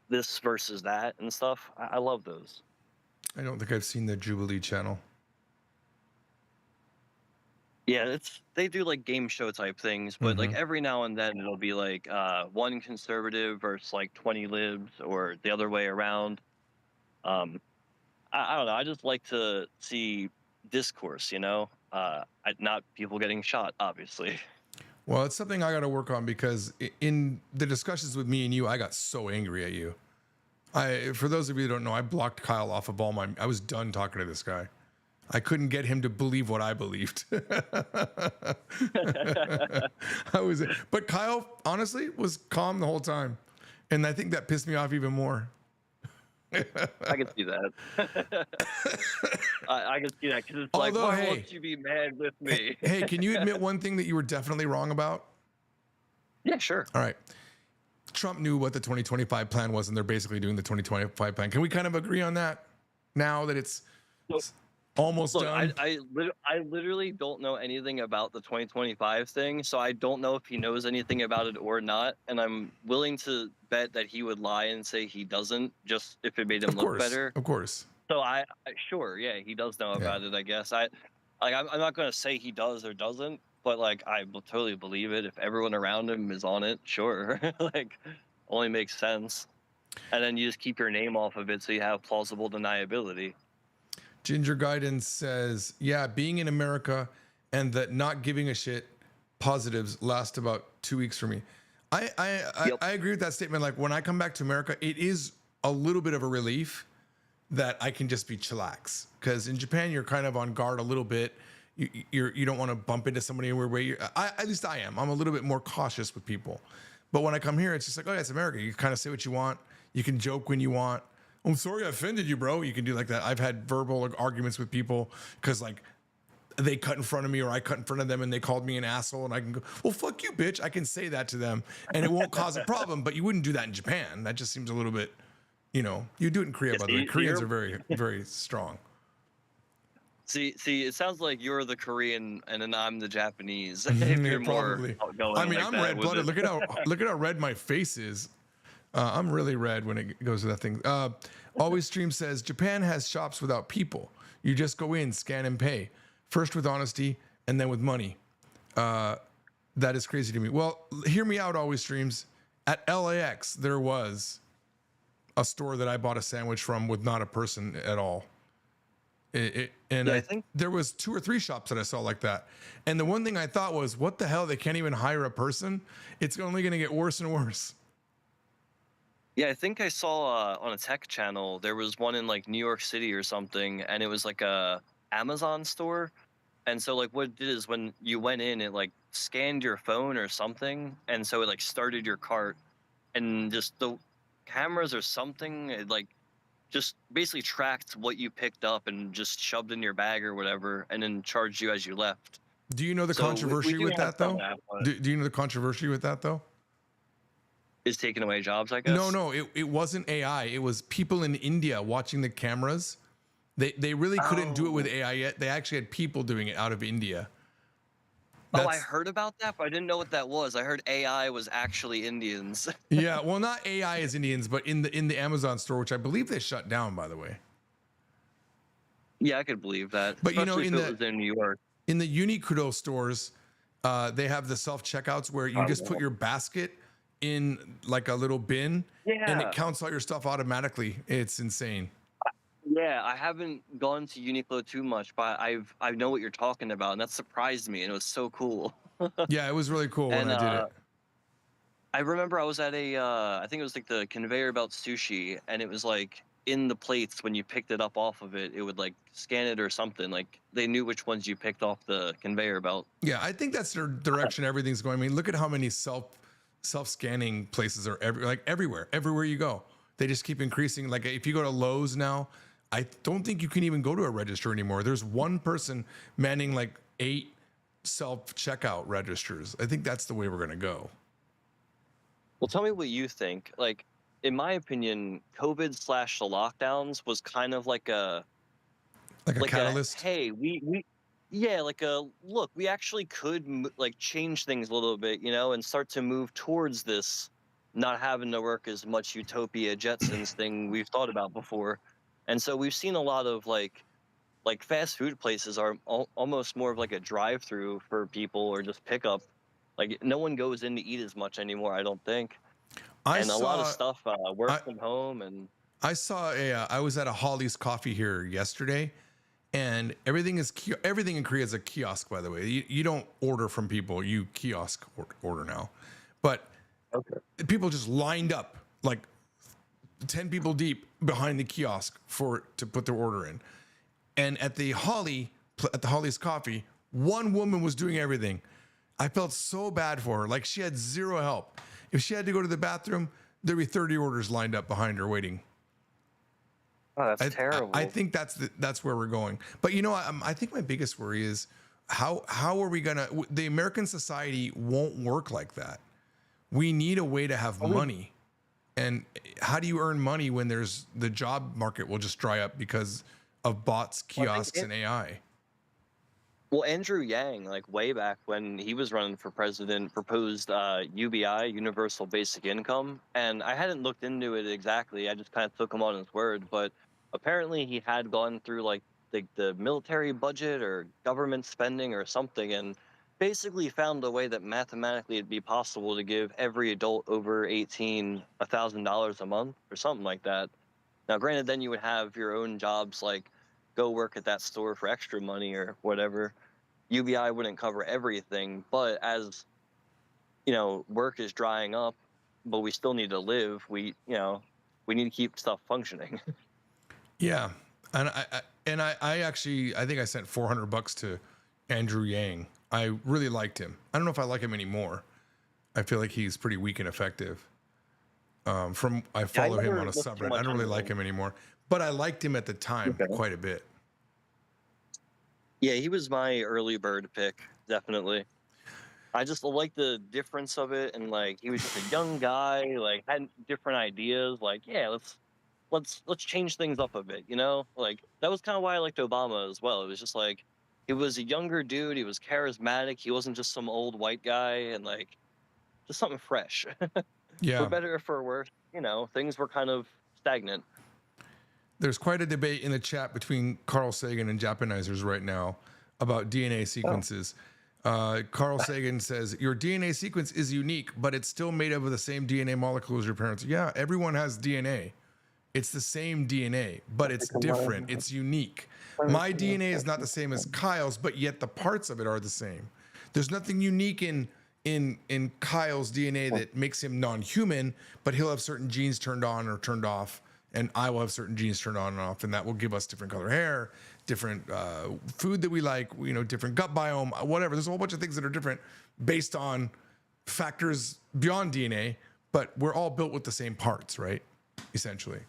this versus that and stuff. I love those. I don't think I've seen the Jubilee channel. Yeah, they do like game show type things, but like every now and then it'll be like one conservative versus like 20 libs or the other way around. I don't know. I just like to see discourse, you know, not people getting shot, obviously. Well, it's something I got to work on because in the discussions with me and you, I got so angry at you. For those of you who don't know, I blocked Kyle off of I was done talking to this guy. I couldn't get him to believe what I believed. But Kyle, honestly, was calm the whole time. And I think that pissed me off even more. I can see that. I can see that because it's like, why won't you be mad with me? Hey, can you admit one thing that you were definitely wrong about? Yeah, sure. All right. Trump knew what the 2025 plan was, and they're basically doing the 2025 plan. Can we kind of agree on that now that it's almost done? I literally don't know anything about the 2025 thing, so I don't know if he knows anything about it or not. And I'm willing to bet that he would lie and say he doesn't, just if it made him look better. Of course. So sure, yeah, he does know about it. I guess I'm not going to say he does or doesn't, but like I will totally believe it if everyone around him is on it. Sure, like only makes sense. And then you just keep your name off of it so you have plausible deniability. Ginger Guidance says, yeah, being in America and that not giving a shit positives last about 2 weeks for me. I agree with that statement. Like when I come back to America, it is a little bit of a relief that I can just be chillax. Because in Japan, you're kind of on guard a little bit. You don't want to bump into somebody where at least I am. I'm a little bit more cautious with people. But when I come here, it's just like, oh yeah, it's America. You kind of say what you want. You can joke when you want. I'm sorry I offended you, bro. You can do like that. I've had verbal arguments with people because like they cut in front of me or I cut in front of them and they called me an asshole, and I can go, well, fuck you, bitch. I can say that to them and it won't cause a problem. But you wouldn't do that in Japan. That just seems a little bit, you do it in Korea, by the way. Koreans are very, very strong. See, it sounds like you're the Korean and then I'm the Japanese. If Yeah, you're more probably. outgoing I mean, like I'm that with red-blooded. it. Look at how red my face is. I'm really red when it goes to that thing. Always Stream says Japan has shops without people. You just go in, scan, and pay. First with honesty, and then with money. That is crazy to me. Well, hear me out. Always Streams. At LAX, there was a store that I bought a sandwich from with not a person at all. I think there was 2 or 3 shops that I saw like that. And the one thing I thought was, what the hell? They can't even hire a person. It's only going to get worse and worse. Yeah, I think I saw on a tech channel there was one in like New York City or something, and it was like a Amazon store. And so like what it did is when you went in, it like scanned your phone or something, and so it like started your cart, and just the cameras or something, it like just basically tracked what you picked up and just shoved in your bag or whatever, and then charged you as you left. Do you know the So controversy do with have that some though? of that, but Do you know the controversy with that though? it's taking away jobs, I No, guess. no, it wasn't AI. It was people in India watching the cameras. They really couldn't do it with Oh. AI yet. They actually had people doing it out of India. Oh, I That's heard about that, but I didn't know what that was. I heard AI was actually Indians. yeah. Well, not AI as Indians, but in the Amazon store, which I believe they shut down, by the way. Yeah, I could believe that, But especially if it was in New York. in the Uniqlo stores, they have the self checkouts where you just put your basket in like a little bin, and it Yeah. counts all your stuff automatically. It's insane. Yeah, I haven't gone to Uniqlo too much, but I know what you're talking about, and that surprised me, and it was so cool. Yeah, it was really cool when And I did it. I remember I was at I think it was like the conveyor belt sushi, and it was like in the plates when you picked it up off of it, it would like scan it or something. Like they knew which ones you picked off the conveyor belt. Yeah, I think that's the direction everything's going. I mean, look at how many self scanning places are everywhere you go. They just keep increasing. Like if you go to Lowe's now, I don't think you can even go to a register anymore. There's one person manning like 8 self checkout registers. I think that's the way we're going to go. Well, tell me what you think. Like, in my opinion, COVID slash the lockdowns was kind of Like a like a catalyst. hey, we yeah, like a look, we actually could like change things a little bit, and start to move towards this not having to work as much utopia Jetsons thing we've thought about before. And so we've seen a lot of like fast food places are almost more of like a drive-through for people or just pickup. Like no one goes in to eat as much anymore, I don't think. I And a lot of saw stuff work I from home and I saw I was at a Holly's Coffee here yesterday, and everything in Korea is a kiosk. By the way, you don't order from people; you kiosk order now. But okay. people just lined up like 10 people deep behind the kiosk to put their order in. And at the Holly's Coffee, one woman was doing everything. I felt so bad for her. Like she had zero help. If she had to go to the bathroom, there'd be 30 orders lined up behind her waiting. Oh, that's terrible. I think that's where we're going. But I think my biggest worry is how are we gonna? The American society won't work like that. We need a way to have money. And how do you earn money when the job market will just dry up because of bots, kiosks, and AI? Well, Andrew Yang, like way back when he was running for president, proposed UBI, Universal Basic Income, and I hadn't looked into it exactly. I just kind of took him on his word, but apparently he had gone through like the military budget or government spending or something, and basically found a way that mathematically it'd be possible to give every adult over 18 $1,000 a month or something like that. Now, granted, then you would have your own jobs like go work at that store for extra money or whatever. UBI wouldn't cover everything, but as work is drying up, but we still need to live. We need to keep stuff functioning. Yeah, and I actually I think I sent $400 to Andrew Yang. I really liked him. I don't know if I like him anymore. I feel like he's pretty weak and effective. From I Yeah, I follow him never on a looked too subreddit. I much don't really into like him. him anymore, but I liked him at the time Okay. quite a bit. Yeah, he was my early bird pick, definitely. I just like the difference of it, and like he was just a young guy, like had different ideas. Like, yeah, let's change things up a bit, you know? Like that was kind of why I liked Obama as well. It was just like he was a younger dude, he was charismatic, he wasn't just some old white guy, and like just something fresh. For Yeah, better or for worse, things were kind of stagnant. there's quite a debate in the chat between Carl Sagan and Japanizers right now about DNA Oh. sequences. Carl Sagan says your DNA sequence is unique, but it's still made up of the same DNA molecule as your parents. Yeah, everyone has DNA. It's the same DNA, but it's different. It's unique. My DNA is not the same as Kyle's, but yet the parts of it are the same. There's nothing unique in Kyle's DNA that makes him non-human, but he'll have certain genes turned on or turned off, and I will have certain genes turned on and off, and that will give us different color hair, different food that we like, different gut biome, whatever. There's a whole bunch of things that are different based on factors beyond DNA, but we're all built with the same parts, right? Essentially.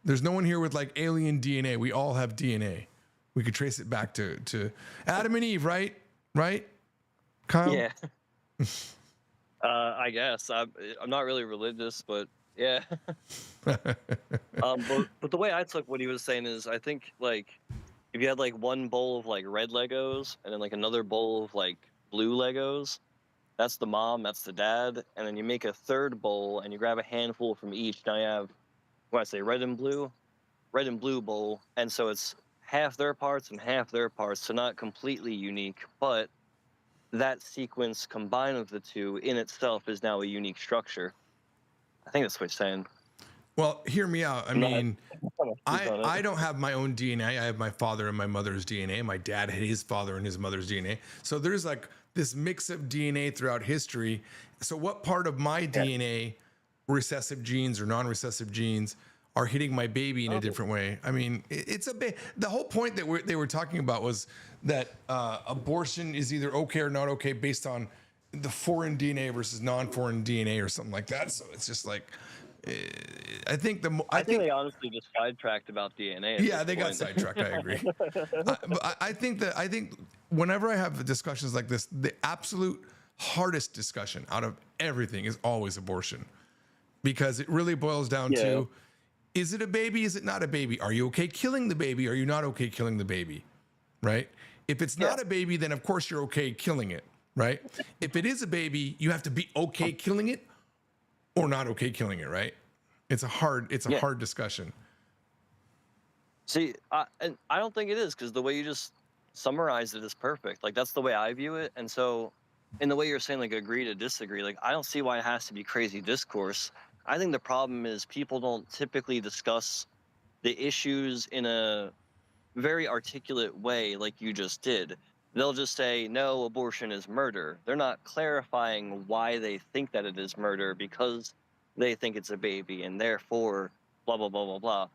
There's no one here with like alien DNA. We all have DNA. We could trace it back to Adam and Eve, right? Right, Kyle? Yeah. I guess I'm not really religious, but yeah. But the way I took what he was saying is, I think like if you had like one bowl of like red Legos and then like another bowl of like blue Legos, that's the mom, that's the dad, and then you make a third bowl and you grab a handful from each. Now you have, what I say, red and blue bowl, and so it's half their parts and half their parts, so not completely unique, but that sequence combined with the two in itself is now a unique structure. I think that's what he's saying. Well, hear me out. I I'm not mean, trying to speak on it. I don't have my own DNA. I have my father and my mother's DNA. My dad had his father and his mother's DNA. So there's like this mix of DNA throughout history. So what part of my Yeah. DNA, recessive genes or non-recessive genes, are hitting my baby in a Oh, different way? I mean, it's a bit. The whole point that they were talking about was that abortion is either okay or not okay based on the foreign DNA versus non-foreign DNA or something like that. So it's just like. I think I think they honestly just sidetracked about DNA at yeah, this they got point. sidetracked. I agree. But I think whenever I have discussions like this, the absolute hardest discussion out of everything is always abortion, because it really boils down Yeah. to: is it a baby? Is it not a baby? Are you okay killing the baby? Are you not okay killing the baby? Right? If it's not Yeah. a baby, then of course you're okay killing it. Right? If it is a baby, you have to be okay killing it or not okay killing it. Right? It's a hard Yeah. hard discussion. See, and I don't think it is, because the way you just summarized it is perfect. Like that's the way I view it, and so in the way you're saying like agree to disagree, like I don't see why it has to be crazy discourse. I think the problem is people don't typically discuss the issues in a very articulate way like you just did. They'll just say, no, abortion is murder. They're not clarifying why they think that it is murder because they think it's a baby and therefore blah, blah, blah, blah, blah.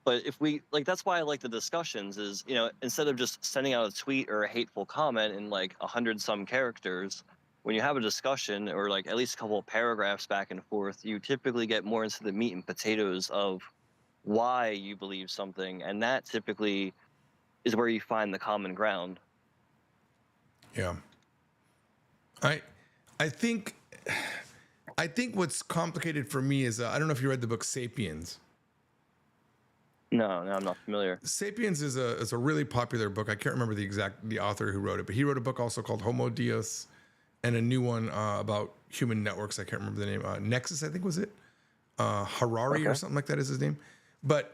But if we like, that's why I like the discussions is, instead of just sending out a tweet or a hateful comment in like 100 some characters, when you have a discussion or like at least a couple of paragraphs back and forth, you typically get more into the meat and potatoes of why you believe something. And that typically is where you find the common ground. Yeah. I I think I think what's complicated for me is I don't know if you read the book *Sapiens*. No, I'm not familiar. *Sapiens* is a really popular book. I can't remember the author who wrote it, but he wrote a book also called *Homo Deus*, and a new one about human networks. I can't remember the name. *Nexus*, I think was it. Harari or something like that is his name. But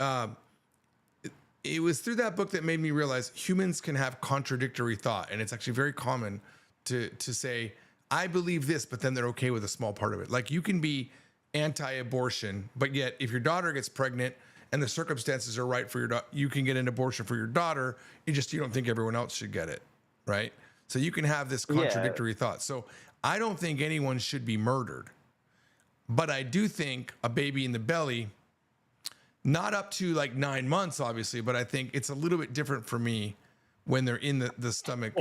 it was through that book that made me realize humans can have contradictory thought, and it's actually very common to say, I believe this, but then they're okay with a small part of it. Like you can be anti-abortion, but yet if your daughter gets pregnant and the circumstances are right for your daughter, you can get an abortion for your daughter. You don't think everyone else should get it, right? So you can have this contradictory thought. So I don't think anyone should be murdered, but I do think a baby in the belly Not up to like 9 months, obviously, but I think it's a little bit different for me when they're in the stomach,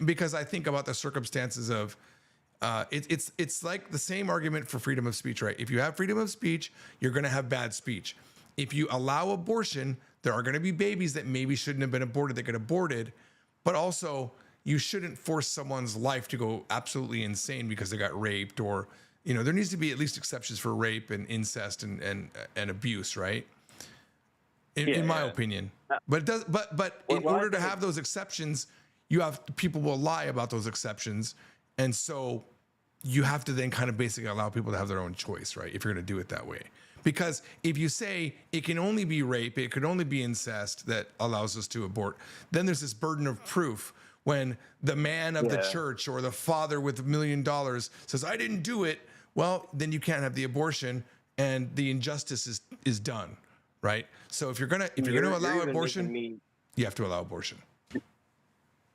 because I think about the circumstances of it's like the same argument for freedom of speech, right? If you have freedom of speech, you're going to have bad speech. If you allow abortion, there are going to be babies that maybe shouldn't have been aborted that get aborted, but also you shouldn't force someone's life to go absolutely insane because they got raped, or there needs to be at least exceptions for rape and incest and abuse, right? In my opinion. But it does. But in order to have those exceptions, people will lie about those exceptions, and so you have to then kind of basically allow people to have their own choice, right? If you're going to do it that way, because if you say it can only be rape, it could only be incest that allows us to abort, then there's this burden of proof when the man of the church or the father with $1 million says, "I didn't do it." Well, then you can't have the abortion, and the injustice is done. Right. So if you're gonna allow abortion, you have to allow abortion.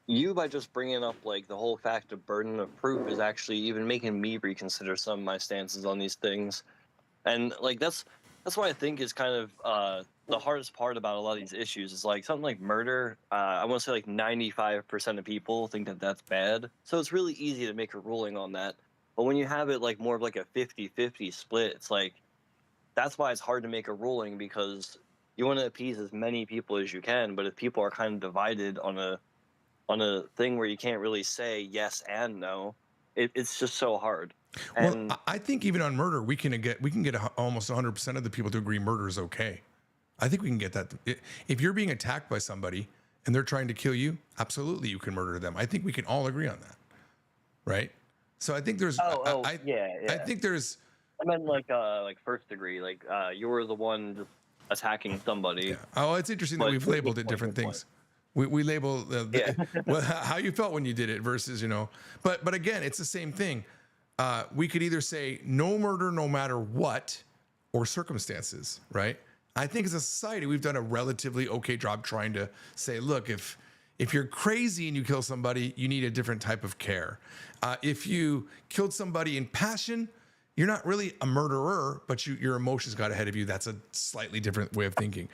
You, by just bringing up like the whole fact of burden of proof, is actually even making me reconsider some of my stances on these things, and like that's what I think is kind of the hardest part about a lot of these issues is like something like murder. I want to say like 95% of people think that that's bad, so it's really easy to make a ruling on that. But when you have it like more of like a 50-50 split, it's like. That's why it's hard to make a ruling, because you want to appease as many people as you can, but if people are kind of divided on a thing where you can't really say yes and no, it's just so hard. And well, I think even on murder, we can get almost 100% of the people to agree murder is okay. I think we can get that. If you're being attacked by somebody and they're trying to kill you, absolutely you can murder them. I think we can all agree on that, right? So I think there's. I think there's. I meant like first degree, like you were the one just attacking somebody. Yeah. Oh, it's interesting that we've labeled it different things. We label well, how you felt when you did it versus But again, it's the same thing. We could either say no murder, no matter what, or circumstances, right? I think as a society, we've done a relatively okay job trying to say, look, if you're crazy and you kill somebody, you need a different type of care. If you killed somebody in passion, you're not really a murderer, but your emotions got ahead of you. That's a slightly different way of thinking.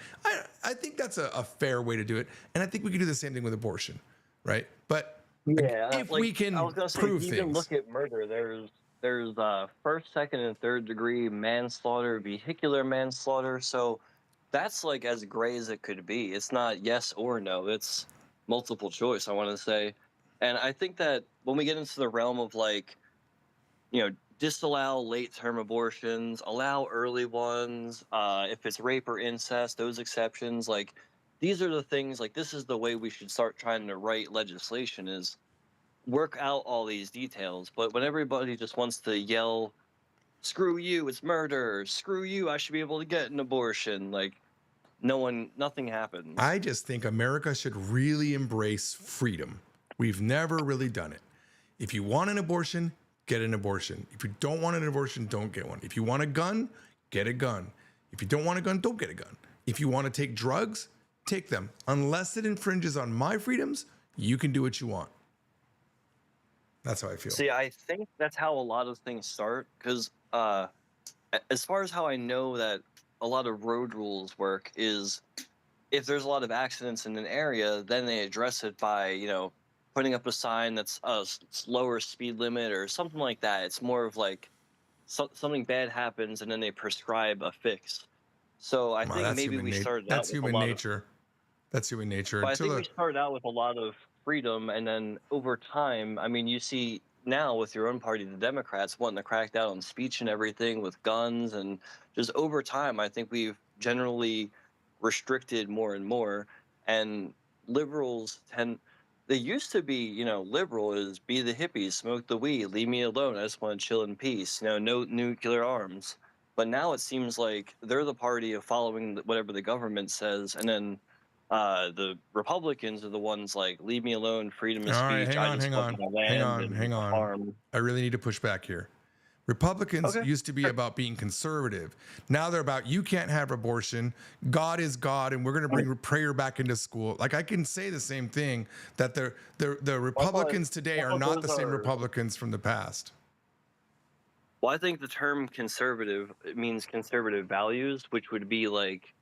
I think that's a fair way to do it. And I think we can do the same thing with abortion, right? But if we can prove things. You can look at murder. There's first, second, and third degree manslaughter, vehicular manslaughter. So that's like as gray as it could be. It's not yes or no. It's multiple choice, I want to say. And I think that when we get into the realm of like, disallow late-term abortions, allow early ones, if it's rape or incest, those exceptions, like these are the things, like this is the way we should start trying to write legislation, is work out all these details. But when everybody just wants to yell, screw you, it's murder, screw you, I should be able to get an abortion, like nothing happens. I just think America should really embrace freedom. We've never really done it. If you want an abortion, get an abortion. If you don't want an abortion, don't get one. If you want a gun, get a gun. If you don't want a gun, don't get a gun. If you want to take drugs, take them. Unless it infringes on my freedoms, you can do what you want. That's how I feel. See, I think that's how a lot of things start, because as far as how I know that a lot of road rules work is if there's a lot of accidents in an area, then they address it by, putting up a sign that's a slower speed limit or something like that. It's more of like something bad happens and then they prescribe a fix. So I think maybe we started out with human nature. That's human nature. But I think we started out with a lot of freedom, and then over time, I mean, you see now with your own party, the Democrats, wanting to crack down on speech and everything with guns, and just over time, I think we've generally restricted more and more. And liberals they used to be, liberal is be the hippies, smoke the weed, leave me alone, I just want to chill in peace, no nuclear arms. But now it seems like they're the party of following whatever the government says, and then the Republicans are the ones like, leave me alone, freedom of speech. Hang on. I really need to push back here. Republicans used to be about being conservative. Now they're about, you can't have abortion. God is God, and we're going to bring prayer back into school. Like, I can say the same thing, that the Republicans today are not the same Republicans from the past. Well, I think the term conservative, it means conservative values, which would be like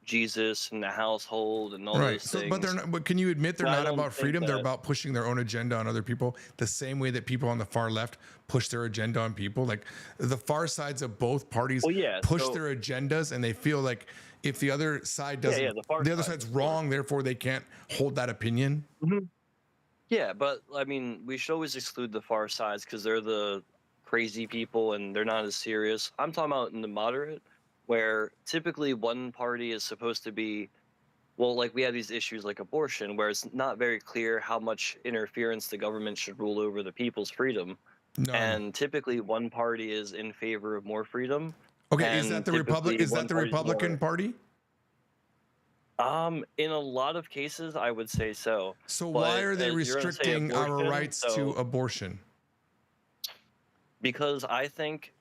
Jesus and the household and all Right. those So, but they're things. not. But can you admit they're But I not don't about think freedom? They're that. about pushing their own agenda on other people, the same way that people on the far left push their agenda on people. Like the far sides of both parties Well, yeah. push So their agendas, and they feel like if the other side yeah, yeah, doesn't, the far the other side, side's of course. wrong, therefore they can't hold that opinion. Yeah, but I mean, we should always exclude the far sides because they're the crazy people and they're not as serious. I'm talking about in the moderate, where typically one party is supposed to be, well, like we have these issues like abortion, where it's not very clear how much interference the government should rule over the people's freedom. None. And typically one party is in favor of more freedom, Okay, is that and the Republic? typically Is that one the party is Republican more. Party? In a lot of cases, I would say so. So why But are they you're going to say restricting our abortion, rights to so abortion? because I think,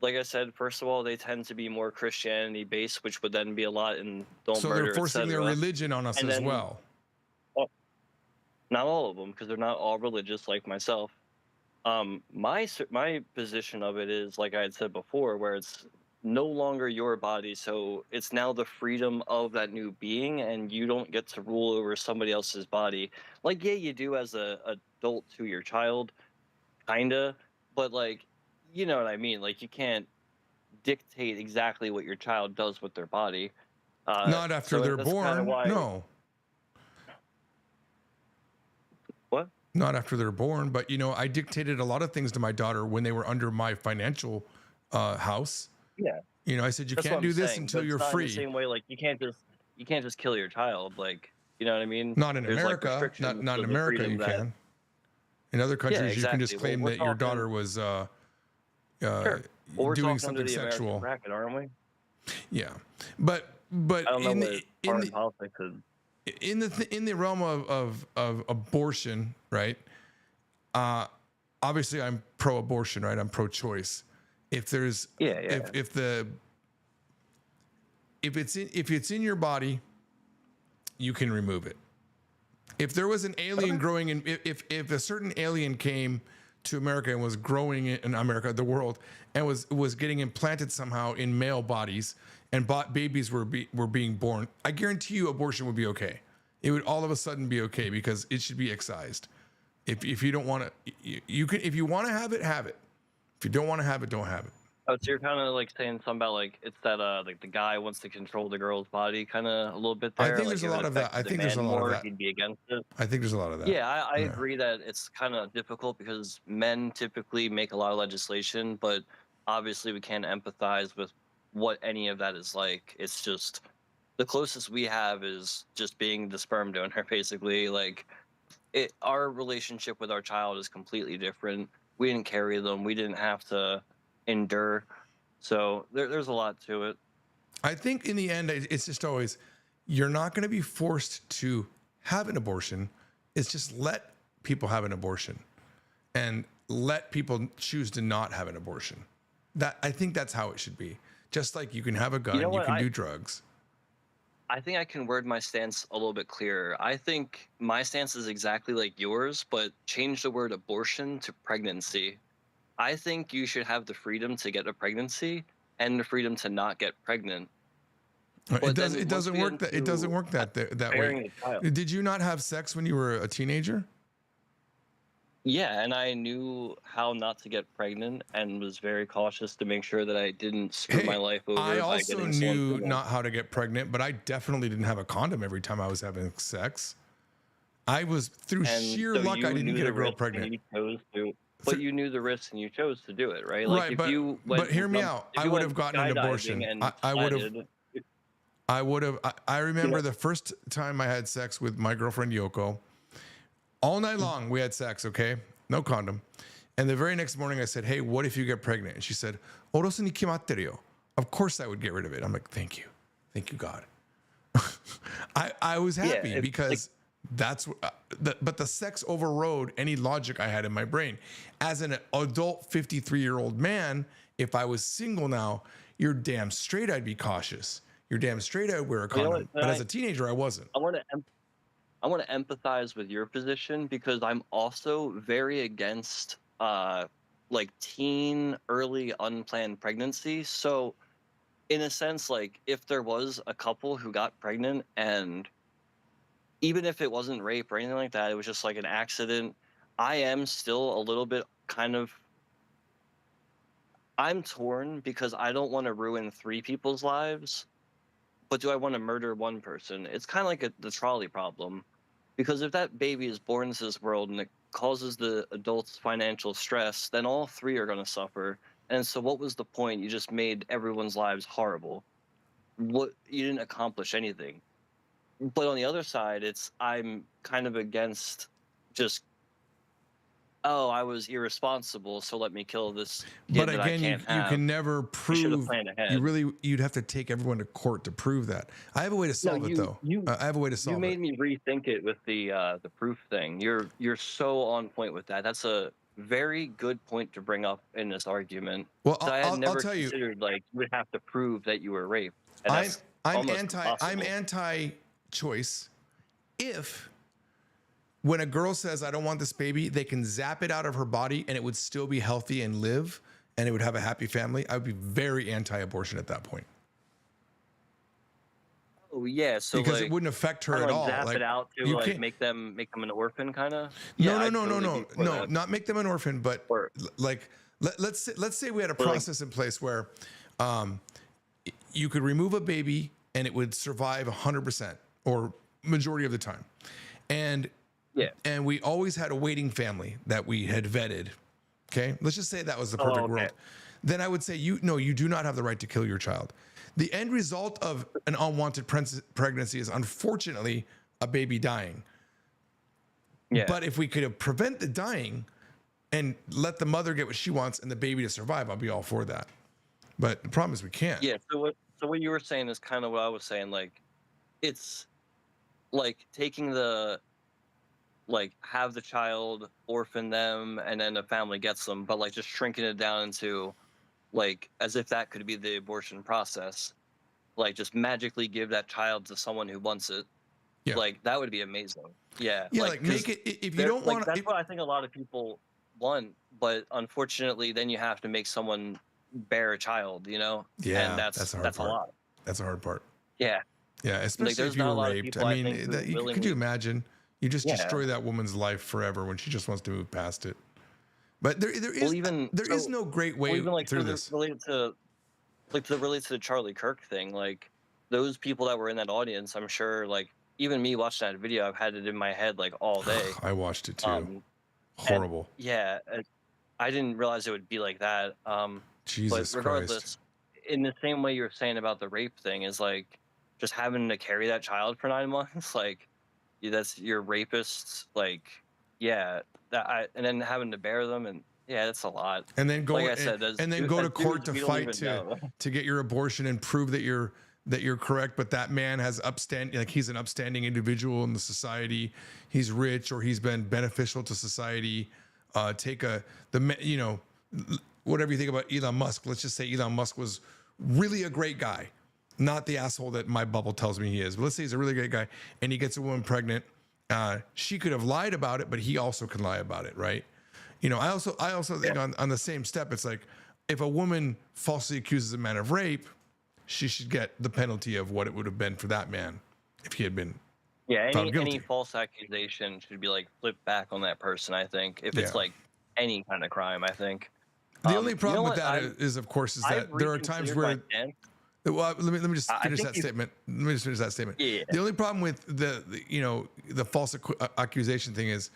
like I said, first of all, they tend to be more Christianity based, which would then be a lot in don't So they're murder, forcing their etc. religion on us And as then well. not all of them, because they're not all religious like myself. My position of it is like I had said before, where it's no longer your body, so it's now the freedom of that new being, and you don't get to rule over somebody else's body. Like, yeah, you do as a adult to your child, kinda, but like, you know what I mean. Like, you can't dictate exactly what your child does with their body. Not after So they're that's kind of born. why. No. What? Not after they're born, but I dictated a lot of things to my daughter when they were under my financial house. Yeah, I said you that's what can't I'm do this saying. until But it's you're not in the free. same way. Like, you can't just kill your child. Like, you know what I mean? Not in There's like America. restrictions Not to in the America. freedom You that. can. In other Yeah, countries, you can just exactly. Well, claim we're that your talking. daughter was Sure. Well, we're doing talking under something the American sexual. bracket, aren't we? Yeah, but I don't know in what in foreign politics is. in the realm of abortion, right? Uh, Obviously, I'm pro-abortion, right? I'm pro-choice. If there's Yeah, yeah. if the if it's in your body, you can remove it. If there was an alien Okay. growing in, if a certain alien came to America and was growing in America, the world, and was getting implanted somehow in male bodies, and babies were being born, I guarantee you abortion would be okay. It would all of a sudden be okay because it should be excised. If you don't want to, you can. If you want to have it, have it. If you don't want to have it, don't have it. Oh, so you're kind of like saying something about like it's that like the guy wants to control the girl's body, kind of a little bit I there. think Like there's a if it lot of that. I affected the think there's a man lot of more, that. he'd be against it. I think there's a lot of that. Yeah, I Yeah. agree that it's kind of difficult because men typically make a lot of legislation, but obviously we can't empathize with what any of that is like. It's just the closest we have is just being the sperm donor, basically. Like our relationship with our child is completely different. We didn't carry them. We didn't have to endure. So there's a lot to it. I think in the end, it's just always you're not going to be forced to have an abortion. It's just let people have an abortion and let people choose to not have an abortion. That I think that's how it should be. Just like you can have a You know gun, you what? can do drugs. I think I can word my stance a little bit clearer. I think my stance is exactly like yours, but change the word abortion to pregnancy. I think you should have the freedom to get a pregnancy and the freedom to not get pregnant. It But does. then It once doesn't we get work that. It doesn't into work that way. bearing a child, Did you not have sex when you were a teenager? yeah, and I knew how not to get pregnant and was very cautious to make sure that I didn't screw my Hey, life I over by also getting someone knew pregnant. not how to get pregnant, but I definitely didn't have a condom every time I was having sex. I was through And sheer so luck. I you didn't knew get a the girl risk and pregnant. you chose to, but Through, you knew the risks and you chose to do it, right? Like right, but hear me out. if I you would have went gotten an skydiving abortion. and I would have. slided, I would have. I you remember know, the first time I had sex with my girlfriend Yoko. All night long we had sex. Okay, no condom. And the very next morning I said, "Hey, what if you get pregnant?" And she said, "Orosu ni kimatteru yo." Of course I would get rid of it. I'm like, "Thank you, God." I was yeah, happy if, like, because that's but the sex overrode any logic I had in my brain. As an adult 53-year-old man, if I was single now, you're damn straight I'd be cautious. You're damn straight I'd wear a you know what? condom. But as a teenager, I wasn't. I want to I want to empathize with your position because I'm also very against like teen early unplanned pregnancy. So in a sense, like if there was a couple who got pregnant, and even if it wasn't rape or anything like that, it was just like an accident. I am still a little bit kind of, I'm torn because I don't want to ruin three people's lives, but do I want to murder one person? It's kind of like the trolley problem, because if that baby is born into this world and it causes the adults financial stress, then all three are going to suffer. And so, what was the point? You just made everyone's lives horrible. What, you didn't accomplish anything. But on the other side, it's, I'm kind of against just, oh, I was irresponsible, so let me kill this kid But that I again, can't you have. can never You should have prove. planned ahead. You'd have to take everyone to court to prove that. I have a way to No, solve it, though. I have a way to you solve made it. me rethink it with the proof thing. You're so on point with that. That's a very good point to bring up in this argument. Well, So I had I'll never tell you, considered like you would have to prove that you were raped, and I'm that's almost impossible. anti-choice if when a girl says I don't want this baby, they can zap it out of her body and it would still be healthy and live and it would have a happy family. I would be very anti-abortion at that point. Oh yeah, so Because like it wouldn't affect her kinda at like all. zap Like it out to you like can't. make them an orphan kind of. No, Yeah, no, I'd no, no, totally no, be for no. that. Not make them an orphan, but Or like let's say we had a or like process in place where you could remove a baby and it would survive 100% or majority of the time, and yeah. we always had a waiting family that we had vetted. Okay, let's just say that was the Oh perfect okay. world. Then I would say you do not have the right to kill your child. The end result of an unwanted pregnancy is unfortunately a baby dying. Yeah. But if we could prevent the dying and let the mother get what she wants and the baby to survive, I'll be all for that. But the problem is we can't. Yeah. So what you were saying is kind of what I was saying. Like it's like taking the, like have the child, orphan them, and then the family gets them, but like just shrinking it down into like as if that could be the abortion process. Like just magically give that child to someone who wants it. Yeah. Like that would be amazing. Yeah, Yeah, like like because make it if you they're don't like want that's to. what I think a lot of people want, but unfortunately, then you have to make someone bear a child, and Yeah, that's the hard that's a part. lot. That's the hard part. Yeah, Yeah, like especially if there's you not a were lot of raped. I people I mean, think who could you willingly. imagine? You just Yeah. destroy that woman's life forever when she just wants to move past it. But Well, even there is so, no great well, way even like through this. related to the Charlie Kirk thing, like those people that were in that audience, I'm sure, like even me watching that video, I've had it in my head like all day. I watched it too. Um, and Horrible. yeah, I didn't realize it would be like that. But Jesus Christ. regardless, in the same way you were saying about the rape thing, is like just having to carry that child for 9 months, like that's your rapist, like yeah, and then having to bear them, and yeah, that's a lot. And then Like I said, and then go as to court dudes, to we don't fight even know. to get your abortion and prove that you're correct, but that man has upstanding, like he's an upstanding individual in the society, he's rich or he's been beneficial to society. Whatever you think about Elon Musk, let's just say Elon Musk was really a great guy, not the asshole that my bubble tells me he is, but let's say he's a really great guy and he gets a woman pregnant. She could have lied about it, but he also can lie about it, right? I also think on the same step, it's like if a woman falsely accuses a man of rape, she should get the penalty of what it would have been for that man if he had been Yeah, found guilty. any false accusation should be like flipped back on that person, I think, if it's Yeah. like any kind of crime, I think. The only You problem know with what? that is, of course, is I've that there are times reconsidered where. my stance. Well, let me just I finish think that statement. Let me just finish that statement. Yeah. The only problem with the false accusation thing is,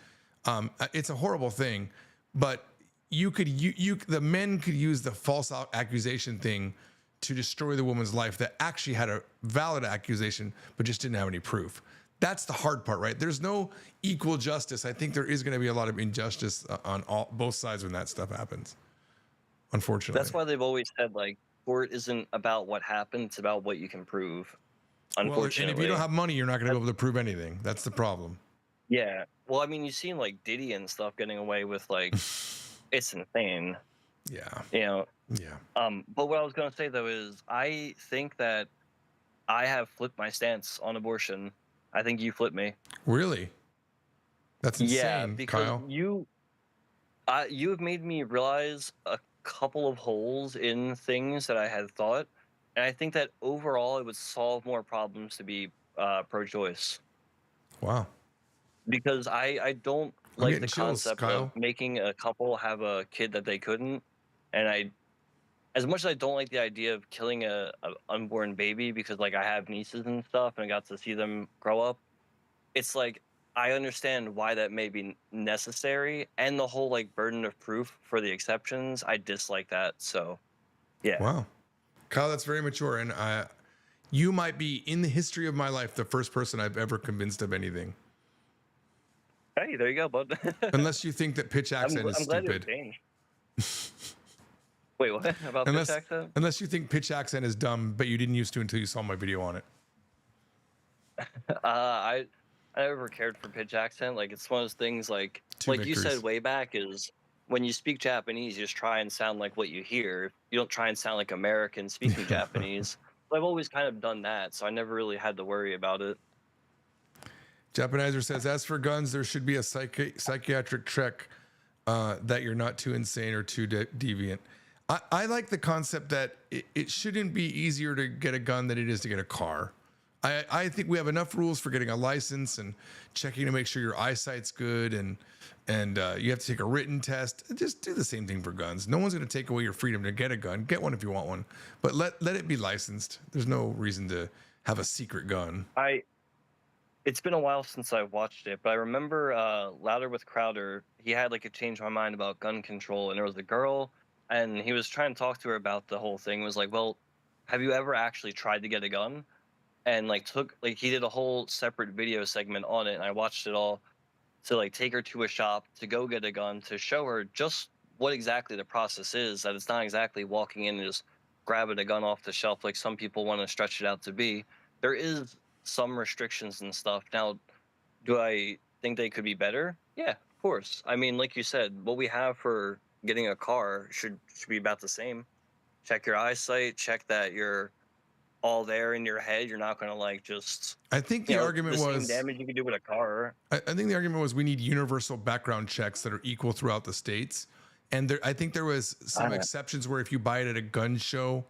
it's a horrible thing, but the men could use the false accusation thing to destroy the woman's life that actually had a valid accusation but just didn't have any proof. That's the hard part, right? There's no equal justice. I think there is going to be a lot of injustice on both sides when that stuff happens, unfortunately. That's why they've always said like court isn't about what happened; it's about what you can prove. Well, Unfortunately, and if you don't have money, you're not going to be able to prove anything. That's the problem. yeah. Well, I mean, you've seen like Diddy and stuff getting away with like it's insane. Yeah. Yeah. Yeah. But what I was gonna say though is I think that I have flipped my stance on abortion. I think you flipped me. Really? That's insane, Yeah, because Kyle. you have made me realize a couple of holes in things that I had thought. And I think that overall it would solve more problems to be pro-choice, Wow. because I don't I'm like getting the chills, concept of Kyle. making a couple have a kid that they couldn't. And I, as much as I don't like the idea of killing a unborn baby, because like I have nieces and stuff and I got to see them grow up, it's like I understand why that may be necessary, and the whole like burden of proof for the exceptions. I dislike that. So yeah. Wow. Kyle, that's very mature. And you might be in the history of my life the first person I've ever convinced of anything. Hey, there you go, bud. Unless you think that pitch accent is I'm glad it stupid. changed. Wait, what about pitch Unless accent? unless you think pitch accent is dumb, but you didn't used to until you saw my video on it. I never cared for pitch accent. Like it's one of those things. Two Like you said victories. way back, is when you speak Japanese, you just try and sound like what you hear. You don't try and sound like American speaking Yeah. Japanese. I've always kind of done that, so I never really had to worry about it. Japanizer says, as for guns, there should be a psychiatric check that you're not too insane or too deviant. I like the concept that it shouldn't be easier to get a gun than it is to get a car. I think we have enough rules for getting a license and checking to make sure your eyesight's good, and you have to take a written test. Just do the same thing for guns. No one's going to take away your freedom to get a gun. Get one if you want one, but let it be licensed. There's no reason to have a secret gun. It's been a while since I watched it, but I remember Louder with Crowder. He had like a change my mind about gun control, and there was a girl, and he was trying to talk to her about the whole thing. Was like, well, have you ever actually tried to get a gun? And like he did a whole separate video segment on it, and I watched it all to like take her to a shop to go get a gun, to show her just what exactly the process is. That it's not exactly walking in and just grabbing a gun off the shelf like some people want to stretch it out to be. There is some restrictions and stuff. Now, do I think they could be better? Yeah, of course. I mean, like you said, what we have for getting a car should be about the same. Check your eyesight, check that you're all there in your head. You're not going to like just, I think you the know, argument the same was damage you can do with a car. I think the argument was we need universal background checks that are equal throughout the states. And I think there was some exceptions where if you buy it at a gun show,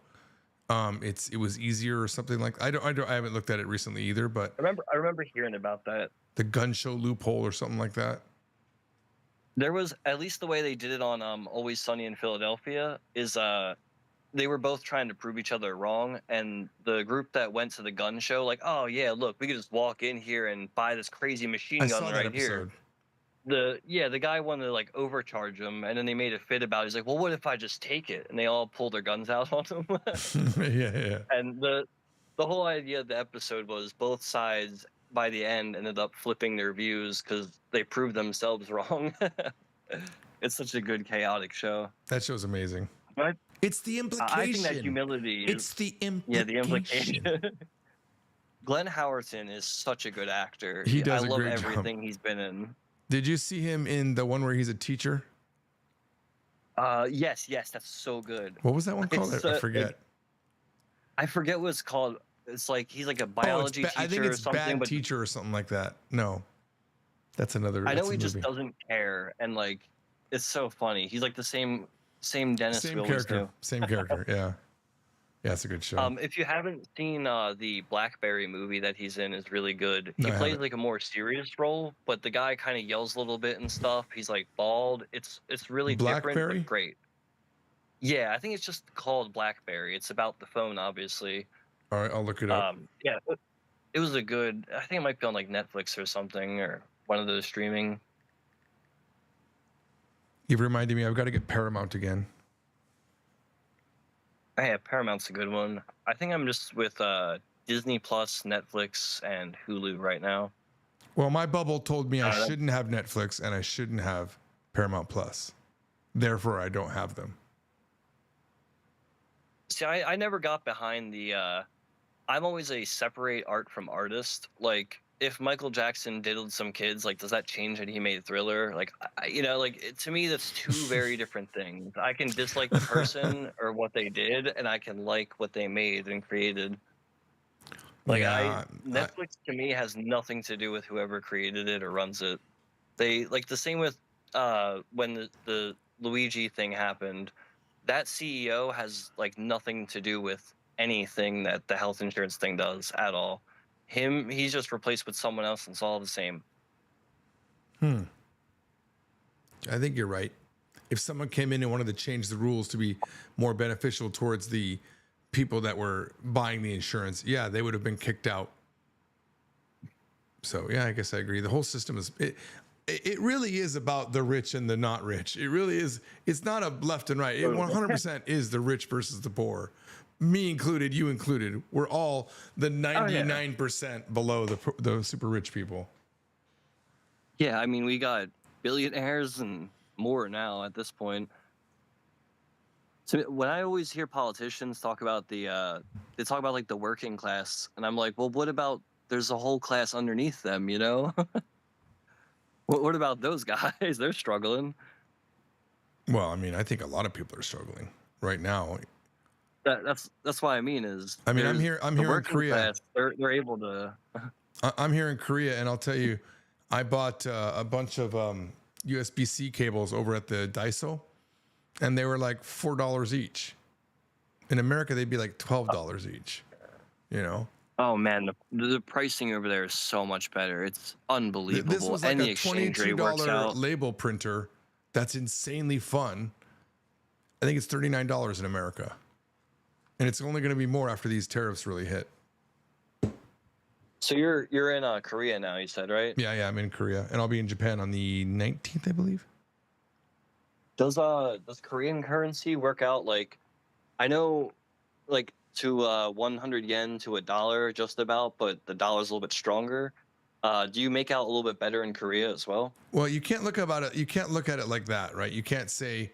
it was easier or something like. I haven't looked at it recently either, but I remember hearing about that. the gun show loophole or something like that. There was, at least the way they did it on Always Sunny in Philadelphia, is they were both trying to prove each other wrong, and the group that went to the gun show, like, oh yeah, look, we could just walk in here and buy this crazy machine I gun saw that right episode. here. The guy wanted to like overcharge him, and then they made a fit about it. He's like, well, what if I just take it? And they all pulled their guns out on him. Yeah. And the whole idea of the episode was both sides by the end ended up flipping their views because they proved themselves wrong. It's such a good chaotic show. That show's amazing. But It's the implication. I think that humility It's is, the implication. yeah, the implication. Glenn Howerton is such a good actor. He does I a love great everything he's been in. Did you see him in the one where he's a teacher? Yes, that's so good. What was that one called? I forget. I forget what it's called. It's like he's like a biology teacher I think it's or something. Bad But Teacher or something like that. No, that's another. I know that's he a just movie. doesn't care, and like it's so funny. He's like the same Dennis we Same always character. do. Same character. Yeah. Yeah, it's a good show. If you haven't seen the Blackberry movie that he's in, is really good. No, He I plays haven't. like a more serious role, but the guy kind of yells a little bit and stuff. He's like bald. It's really different, Blackberry? but great. Yeah, I think it's just called Blackberry. It's about the phone, obviously. All right, I'll look it up. Yeah, it was a good. I think it might be on like Netflix or something, or one of those streaming. You've reminded me. I've got to get Paramount again. Yeah, Paramount's a good one. I think I'm just with Disney Plus, Netflix, and Hulu right now. Well, my bubble told me I know. shouldn't have Netflix and I shouldn't have Paramount Plus. Therefore, I don't have them. See, I never got behind the. I'm always a separate art from artist. Like, if Michael Jackson diddled some kids, like, does that change that he made Thriller? Like, to me, that's two very different things. I can dislike the person or what they did, and I can like what they made and created. Like, Netflix to me has nothing to do with whoever created it or runs it. They like the same with when the Luigi thing happened. That CEO has like nothing to do with anything that the health insurance thing does at all. He's just replaced with someone else, and it's all the same. Hmm. I think you're right. If someone came in and wanted to change the rules to be more beneficial towards the people that were buying the insurance, yeah, they would have been kicked out. So yeah, I guess I agree. The whole system is it really is about the rich and the not rich. It really is. It's not a left and right. It 100% is the rich versus the poor. Me included, you included. We're all the 99% below the super rich people. Yeah, I mean, we got billionaires and more now at this point. So when I always hear politicians talk about they talk about like the working class, and I'm like, well, what about there's a whole class underneath them, you know? What about those guys? They're struggling. Well, I mean, I think a lot of people are struggling right now. That's what I mean is. I mean, I'm here in Korea. Class, they're able to. I'm here in Korea, and I'll tell you, I bought a bunch of USB-C cables over at the Daiso, and they were like $4 each. In America, they'd be like $12 each. You know. Oh man, the pricing over there is so much better. It's unbelievable. This was like Any a $22 label printer. That's insanely fun. I think it's $39 in America, and it's only going to be more after these tariffs really hit. So you're in Korea now, you said, right? Yeah, I'm in Korea, and I'll be in Japan on the 19th, I believe. Does Korean currency work out like? I know, like to 100 yen to $1 just about, but the dollar's a little bit stronger. Do you make out a little bit better in Korea as well? Well, you can't look about it. You can't look at it like that, right? You can't say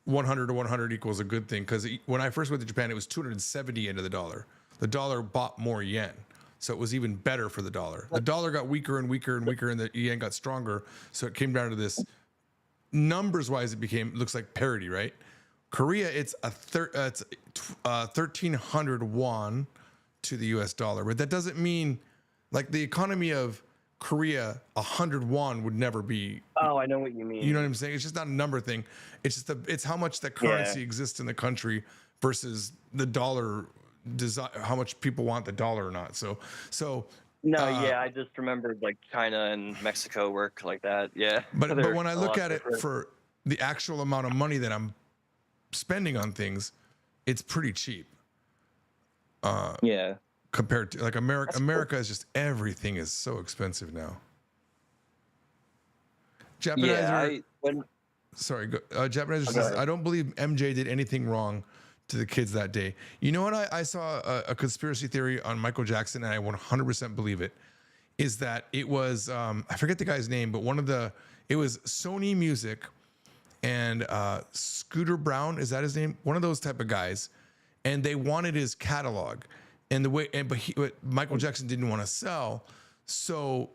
100 to 100 equals a good thing, because when I first went to Japan, it was 270 yen to the dollar. The dollar bought more yen, so it was even better for the dollar. The dollar got weaker and weaker and weaker, and the yen got stronger. So it came down to this. Numbers wise, it looks like parity, right? Korea, it's 1,300 won to the US dollar, but that doesn't mean, like, the economy of Korea, 100 won would never be. Oh, I know what you mean. You know what I'm saying? It's just not a number thing. It's just it's how much the currency exists in the country versus the dollar, how much people want the dollar or not. So. No, I just remembered like China and Mexico work like that. Yeah. But when I look at it for the actual amount of money that I'm spending on things, it's pretty cheap. Yeah. Compared to like America is just, everything is so expensive now. Japanizer. Japanizer says, I don't believe MJ did anything wrong to the kids that day. You know what? I saw a conspiracy theory on Michael Jackson, and I 100% believe it. Is that it was I forget the guy's name, but it was Sony Music and Scooter Brown, is that his name? One of those type of guys, and they wanted his catalog, and but Michael Jackson didn't want to sell, so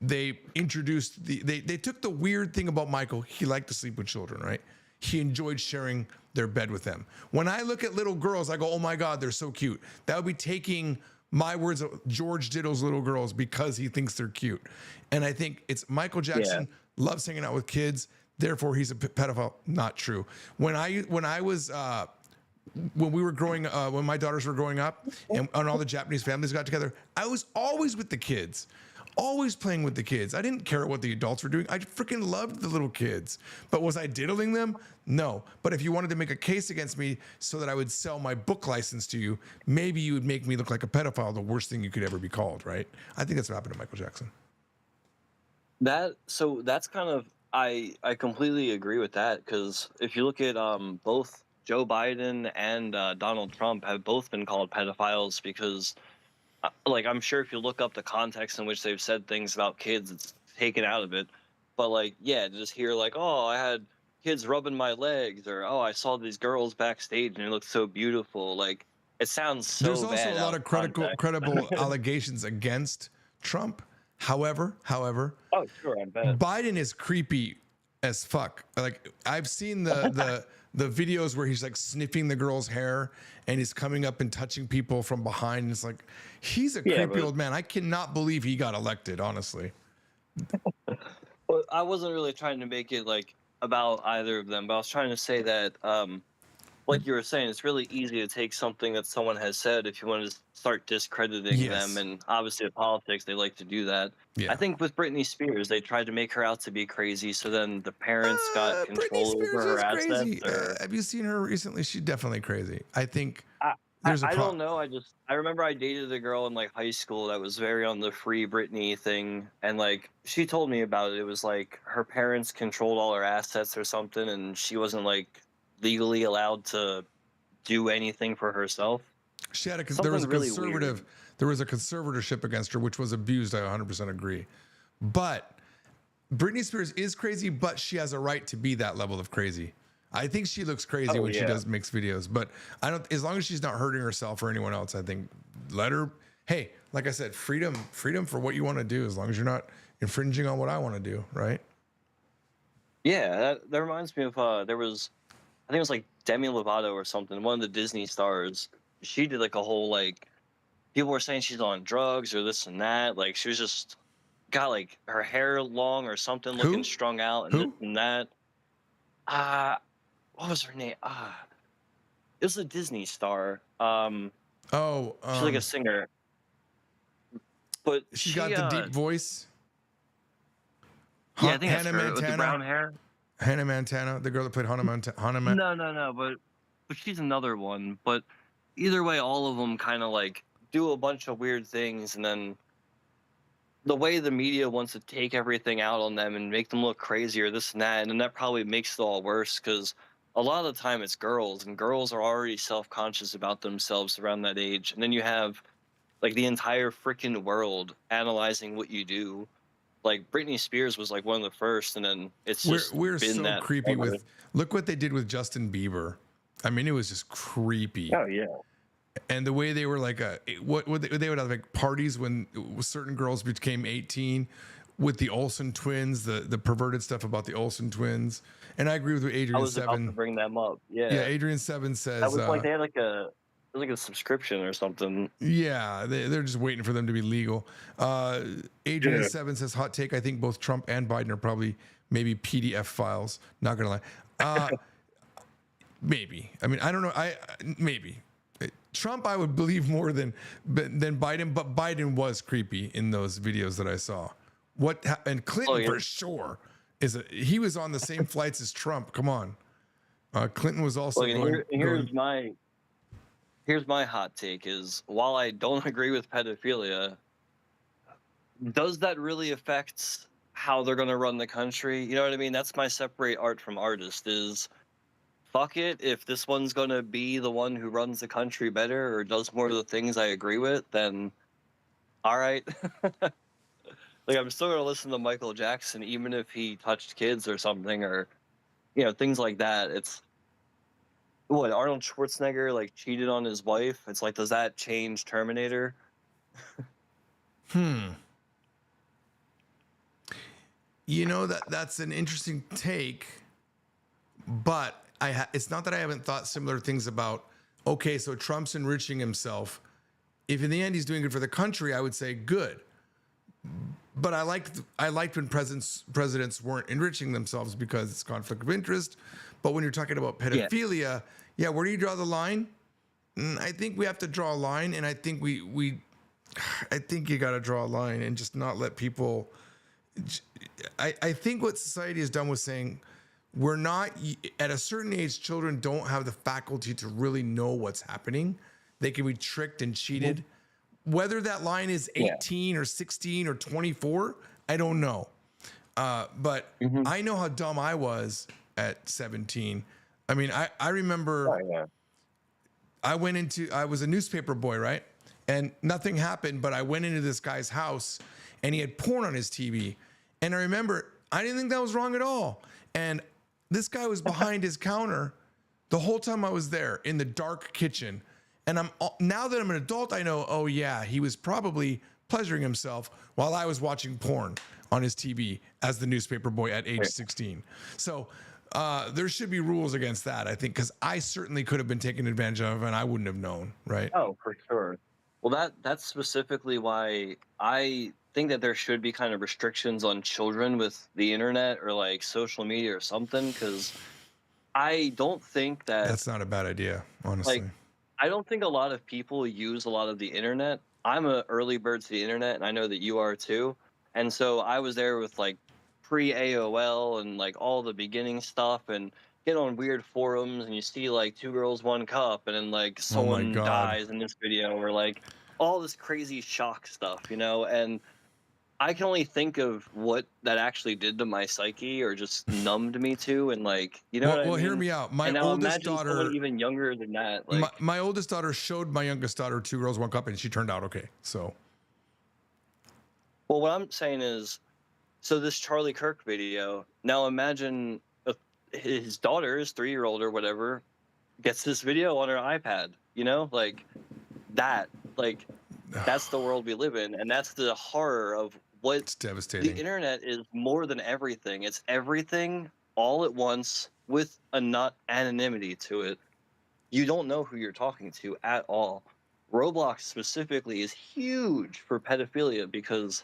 they introduced they took the weird thing about Michael. He liked to sleep with children, right? He enjoyed sharing their bed with them. When I look at little girls, I go, oh my God, they're so cute. That would be taking my words of George Diddle's little girls because he thinks they're cute. And I think it's Michael Jackson loves hanging out with kids, therefore he's a pedophile. Not true. When we were growing when my daughters were growing up, and all the Japanese families got together, I was always with the kids. Always playing with the kids. I didn't care what the adults were doing. I freaking loved the little kids. But was I diddling them? No. But if you wanted to make a case against me so that I would sell my book license to you, maybe you would make me look like a pedophile, the worst thing you could ever be called, right? I think that's what happened to Michael Jackson. That's kind of, I completely agree with that, because if you look at both Joe Biden and Donald Trump have both been called pedophiles because, like, I'm sure if you look up the context in which they've said things about kids, it's taken out of it. But like, yeah, to just hear like, oh, I had kids rubbing my legs, or oh, I saw these girls backstage and it looked so beautiful. Like, it sounds so There's bad. also a lot of credible allegations against Trump. However, oh sure, I bet Biden is creepy as fuck. Like, I've seen the videos where he's like sniffing the girl's hair and he's coming up and touching people from behind. And it's like, he's a creepy old man. I cannot believe he got elected, honestly. Well, I wasn't really trying to make it like about either of them, but I was trying to say that like you were saying, it's really easy to take something that someone has said if you want to start discrediting them. Yes. And obviously, in politics, they like to do that. I Yeah. think with Britney Spears, they tried to make her out to be crazy, so then the parents got Britney control over Spears her is assets. crazy. Or Have you seen her recently? She's definitely crazy. I think I, I, there's a I pro. don't know. I remember I dated a girl in like high school that was very on the free Britney thing, and like she told me about it. It was like her parents controlled all her assets or something, and she wasn't like legally allowed to do anything for herself. She had there was Something a really weird. conservatorship against her, which was abused. I 100% agree. But Britney Spears is crazy, but she has a right to be that level of crazy. I think she looks crazy Oh when she yeah. does mixed videos, but I don't. As long as she's not hurting herself or anyone else, I think let her. Hey, like I said, freedom for what you want to do, as long as you're not infringing on what I want to do, right? Yeah, that reminds me of there was, I think it was like Demi Lovato or something, one of the Disney stars. She did like a whole like, people were saying she's on drugs or this and that. Like she was just got like her hair long or something, looking Who? strung out and this Who? and that. Uh what was her name? It was a Disney star. Oh, She's like a singer, but she got the deep voice. yeah, I think that's Hannah her with the Montana. brown hair. Hannah Montana, the girl that played Hannah Montana. No, but she's another one. But either way, all of them kind of like do a bunch of weird things, and then the way the media wants to take everything out on them and make them look crazy or this and that, and then that probably makes it all worse because a lot of the time it's girls, and girls are already self-conscious about themselves around that age, and then you have like the entire freaking world analyzing what you do. Like Britney Spears was like one of the first, and then it's just We're been so that creepy forever. with. Look what they did with Justin Bieber. I mean, it was just creepy. Oh yeah. And the way they were like, what they would have like parties when certain girls became 18 with the Olsen twins, the perverted stuff about the Olsen twins. And I agree with what I Adrian was about to Seven. bring them up. Yeah, Yeah. Adrian Seven That says, was like they had like it was like a subscription or something. yeah, they're just waiting for them to be legal. Adrian Yeah. Seven says, hot take. I think both Trump and Biden are probably maybe PDF files. Not gonna lie. Maybe. I mean, I don't know. Maybe. Trump, I would believe more than Biden, but Biden was creepy in those videos that I saw. And Clinton Oh yeah. for sure he was on the same flights as Trump. Come on, Clinton was also Look, and going. here's my hot take is while I don't agree with pedophilia, does that really affect how they're gonna run the country? You know what I mean? That's my separate art from artist is fuck it. If this one's gonna be the one who runs the country better or does more of the things I agree with, then all right. Like I'm still gonna listen to Michael Jackson even if he touched kids or something or things like that. It's what Arnold Schwarzenegger like cheated on his wife. It's like does that change Terminator? That's an interesting take, but it's not that I haven't thought similar things about. Okay, so Trump's enriching himself. If in the end he's doing good for the country, I would say good. But I liked when presidents weren't enriching themselves because it's conflict of interest. But when you're talking about pedophilia, yeah, where do you draw the line? I think we have to draw a line, and I think I think you got to draw a line and just not let people. I think what society has done was saying we're not at a certain age. Children don't have the faculty to really know what's happening. They can be tricked and cheated. Whether that line is 18 or 16 or 24, I don't know. But I know how dumb I was at 17. I mean, I remember I was a newspaper boy, right? And nothing happened, but I went into this guy's house and he had porn on his TV. And I remember I didn't think that was wrong at all. And this guy was behind his counter the whole time I was there in the dark kitchen. And now that I'm an adult, I know, oh yeah, he was probably pleasuring himself while I was watching porn on his TV as the newspaper boy at age 16. So there should be rules against that, I think, because I certainly could have been taken advantage of and I wouldn't have known, right? Oh, for sure. Well, that's specifically why I think that there should be kind of restrictions on children with the internet or like social media or something. Because I don't think that That's not a bad idea, honestly. like I don't think a lot of people use a lot of the internet. I'm a early bird to the internet, and I know that you are too. And so I was there with like pre AOL and like all the beginning stuff, and get on weird forums, and you see like two girls, one cup, and then like Oh my someone God. dies in this video, or like all this crazy shock stuff, and I can only think of what that actually did to my psyche or just numbed me to, and like, you know what I Well, hear mean? me out. And now imagine someone even younger than that, like, My oldest daughter showed my youngest daughter Two Girls, One Cup, and she turned out okay. So, well, what I'm saying is, so this Charlie Kirk video, now imagine if his daughter, his 3-year-old or whatever, gets this video on her iPad, like that, like that's the world we live in, and that's the horror of what it's the devastating. internet is more than everything. It's everything all at once with a not anonymity to it. You don't know who you're talking to at all. Roblox specifically is huge for pedophilia because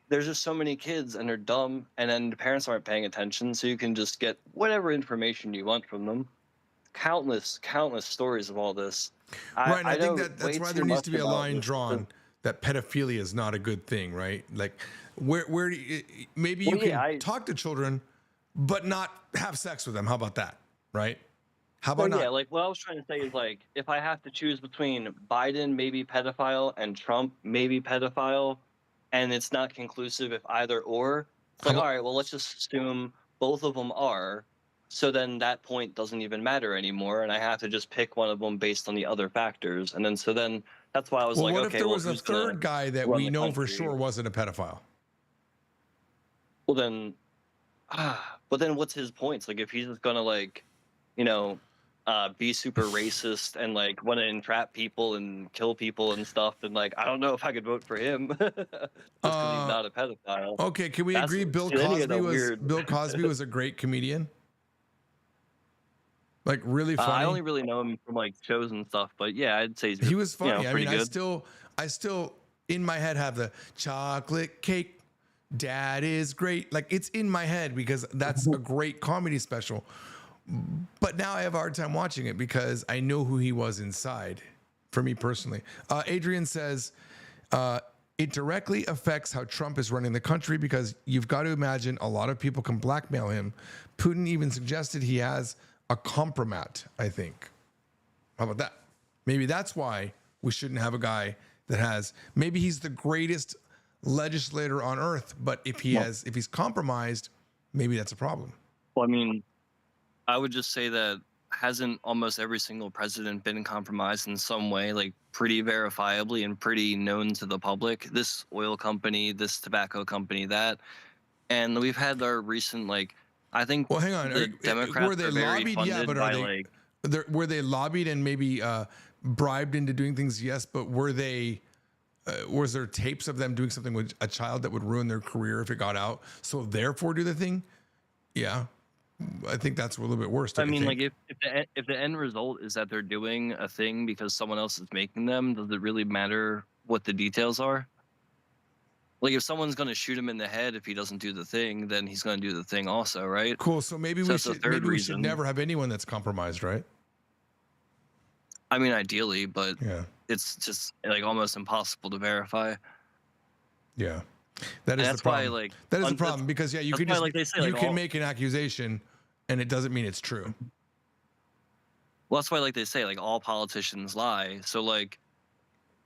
there's just so many kids and they're dumb, and then the parents aren't paying attention, so you can just get whatever information you want from them. Countless stories of all this. I, Right. And I I think know that that's way why too there needs to much be a about line this. drawn that pedophilia is not a good thing, right? Like, where do you, maybe you Well, yeah, can talk to children, but not have sex with them. How about that? Right? How well, about yeah, not? like what I was trying to say is like if I have to choose between Biden maybe pedophile and Trump maybe pedophile, and it's not conclusive if either or, it's How like all about, right, well let's just assume both of them are. So then that point doesn't even matter anymore, and I have to just pick one of them based on the other factors. And then that's why I was well, like, what if okay, there well was a who's gonna third guy that run we the know for country? sure wasn't a pedophile? Well then but then what's his points? Like if he's just gonna like, you know, be super racist and like want to entrap people and kill people and stuff, then like I don't know if I could vote for him just because he's Uh, not a pedophile. okay. Can we That's agree any of the weird. Bill Cosby was a great comedian? Like really I funny. only really know him from like shows and stuff, but yeah, I'd say he's He was funny. I pretty mean, good. I still in my head have the chocolate cake. Dad is great. Like it's in my head because that's a great comedy special. But now I have a hard time watching it because I know who he was inside. For me personally, Adrian says it directly affects how Trump is running the country because you've got to imagine a lot of people can blackmail him. Putin even suggested he has a compromat. I think. How about that? Maybe that's why we shouldn't have a guy that has. Maybe he's the greatest legislator on earth, but if Well, he's compromised, maybe that's a problem. I mean, I would just say that hasn't almost every single president been compromised in some way, like pretty verifiably and pretty known to the public? This oil company, this tobacco company, that. And we've had our recent, like, I think Well, hang on. the Were Democrats they are very lobbied? Yeah, funded but are by they? like, Were they lobbied and maybe bribed into doing things? Yes, but were they? Was there tapes of them doing something with a child that would ruin their career if it got out? So therefore, do the thing? Yeah, I think that's a little bit worse. I Don't you mean, like think? if the end result is that they're doing a thing because someone else is making them, does it really matter what the details are? Like if someone's going to shoot him in the head if he doesn't do the thing, then he's going to do the thing also, right? Cool. So So that's a third maybe we should reason. never have anyone that's compromised, right? I mean, ideally, but Yeah. it's just like almost impossible to verify. Yeah. That And is the that's why, problem. like, That is the problem because yeah, that's why, like they say, you like can make an accusation and it doesn't mean it's true. well, that's why, like they say, like all politicians lie. So, like,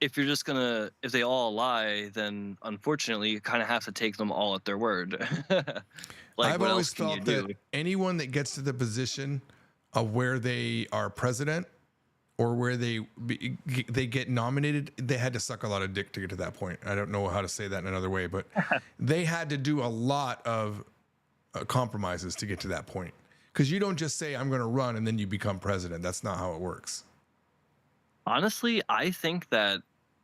if you're just gonna, if they all lie, then unfortunately, you kind of have to take them all at their word. Like, I've what else always can you felt that do? anyone that gets to the position of where they are president or where they get nominated, they had to suck a lot of dick to get to that point. I don't know how to say that in another way, but they had to do a lot of compromises to get to that point. Because you don't just say I'm going to run and then you become president. That's not how it works. Honestly, I think that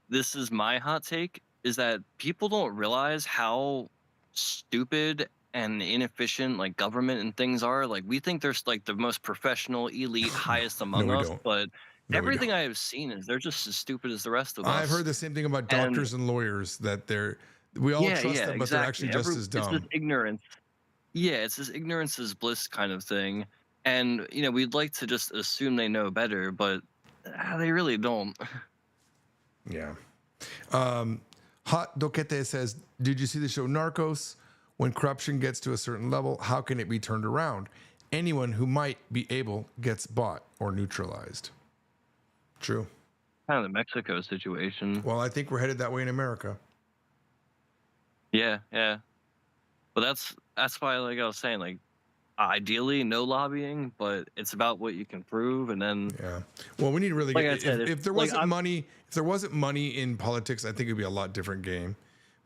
this is my hot take is that people don't realize how stupid and inefficient like government and things are. Like we think there's like the most professional, elite, highest No, among we us, don't. but No, we everything don't. I have seen is they're just as stupid as the rest of I've heard us. the same thing about And doctors and lawyers that we all yeah, trust yeah, them, but they're exactly. actually just as It's this dumb. ignorance. Yeah, it's this ignorance is bliss kind of thing. And we'd like to just assume they know better, but they really don't. Yeah. Hot Doquete says, did you see the show Narcos? When corruption gets to a certain level, how can it be turned around? Anyone who might be able gets bought or neutralized. True. Kind of the Mexico situation. Well, I think we're headed that way in America. Yeah, yeah. But that's why, like I was saying, like ideally no lobbying, but it's about what you can prove, and then Yeah. Well, we need to really like get I said, if there like wasn't money, if there wasn't money in politics, I think it'd be a lot different game.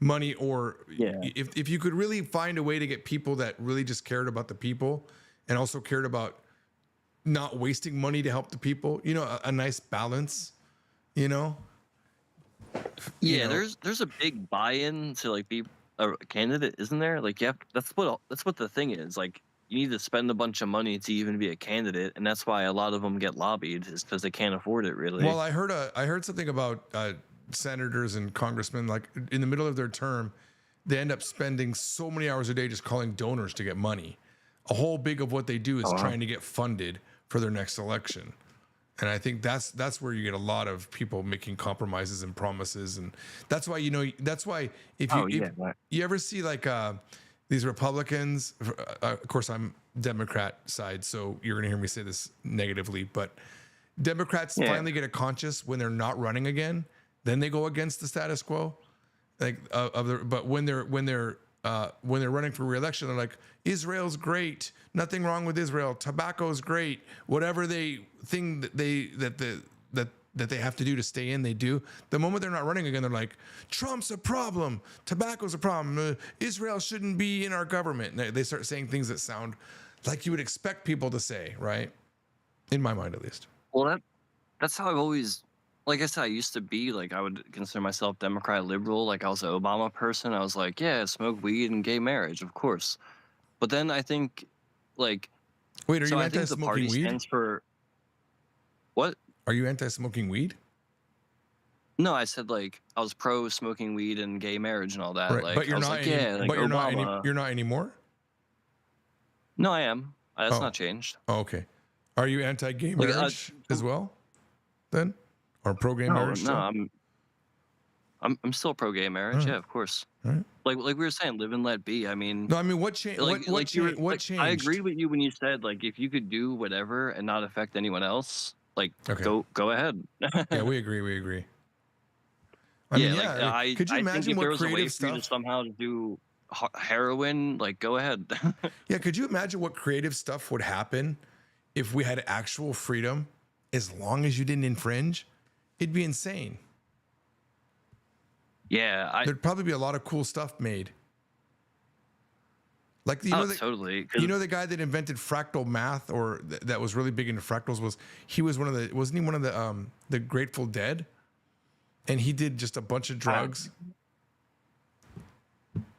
Money, or yeah, if you could really find a way to get people that really just cared about the people and also cared about not wasting money to help the people, a nice balance, you know. yeah. There's a big buy-in to like be a candidate, isn't there? Like, yeah, that's what the thing is. Like, you need to spend a bunch of money to even be a candidate, and that's why a lot of them get lobbied, is because they can't afford it, Well, really. I heard something about senators and congressmen, like in the middle of their term, they end up spending so many hours a day just calling donors to get money. A whole big of what they do is Oh, wow. trying to get funded for their next election. And I think that's where you get a lot of people making compromises and promises, and that's why that's why Oh if yeah, right. you ever see like these Republicans, of course I'm Democrat side, so you're gonna hear me say this negatively, but Democrats Yeah. finally get a conscience when they're not running again, then they go against the status quo. Like but when they're running for re-election, they're like, Israel's great, nothing wrong with Israel, tobacco's great, whatever they thing that they have to do to stay in, they do. The moment they're not running again, they're like, Trump's a problem, tobacco's a problem, Israel shouldn't be in our government. And they start saying things that sound like you would expect people to say, right? In my mind, at least. Well, that's how I've always, like I said, I used to be like, I would consider myself Democrat liberal. Like, I was an Obama person. I was like, yeah, smoke weed and gay marriage, of course. But then I think, like, Wait, are so you I think the anti-smoking party weed? stands for what? Are you anti-smoking weed? No, I said like I was pro smoking weed and gay marriage and all that. Right, but Like, I you're was not like, any. yeah, like But Obama. You're not anymore. No, I am. That's Oh, not changed. oh, okay. Are you anti-gay Like, marriage as well, then, or pro-gay no, marriage no, still? I'm still pro gay All marriage. right, Yeah, of course. all right. Like we were saying, live and let be. I mean, No, I mean, what changed? like you were What like, I changed? agree with you when you said like if you could do whatever and not affect anyone else, like Okay. go ahead. Yeah, we agree. We agree. I mean, Yeah, like yeah. Could you I think imagine if there what was a way creative for you to stuff? somehow do heroin, like go ahead. Yeah, could you imagine what creative stuff would happen if we had actual freedom, as long as you didn't infringe? It'd be insane. Yeah, There'd probably be a lot of cool stuff made. Like oh totally. the guy that invented fractal math, or that was really big into fractals, wasn't he one of the Grateful Dead? And he did just a bunch of I, drugs.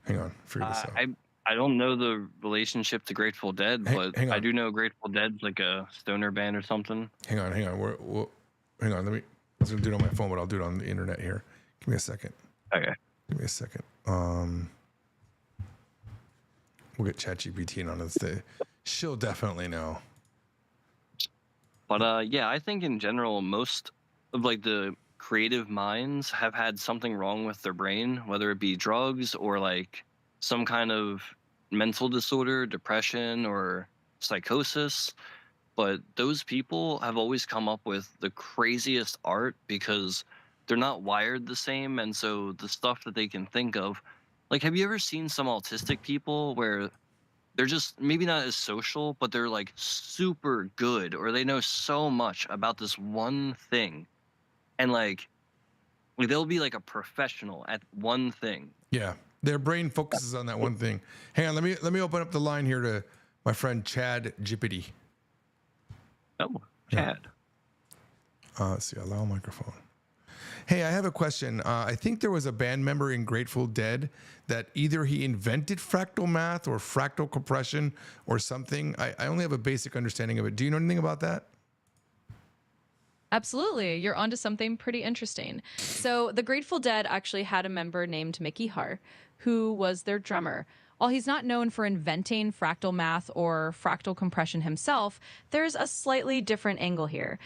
Hang on, figure this out. I I don't know the relationship to Grateful Dead, but Hang I on, do know Grateful Dead's like a stoner band or something. hang on. Hang on. I was gonna do it on my phone, but I'll do it on the internet here. Give me a second. Okay. Give me a second. We'll get ChatGPT in on this. She'll definitely know. But yeah, I think in general most of like the creative minds have had something wrong with their brain, whether it be drugs or like some kind of mental disorder, depression or psychosis. But those people have always come up with the craziest art because they're not wired the same, and so the stuff that they can think of, like have you ever seen some autistic people where they're just maybe not as social, but they're like super good, or they know so much about this one thing, and like they'll be like a professional at one thing. Yeah, their brain focuses on that one thing. Hang on, let me open up the line here to my friend Chad Jippity. Oh, Yeah. Chad. Let's see, allow microphone. Hey, I have a question. I think there was a band member in Grateful Dead that either he invented fractal math or fractal compression or something. I only have a basic understanding of it. Do you know anything about that? Absolutely. You're onto something pretty interesting. So, the Grateful Dead actually had a member named Mickey Hart, who was their drummer. While he's not known for inventing fractal math or fractal compression himself, there's a slightly different angle here.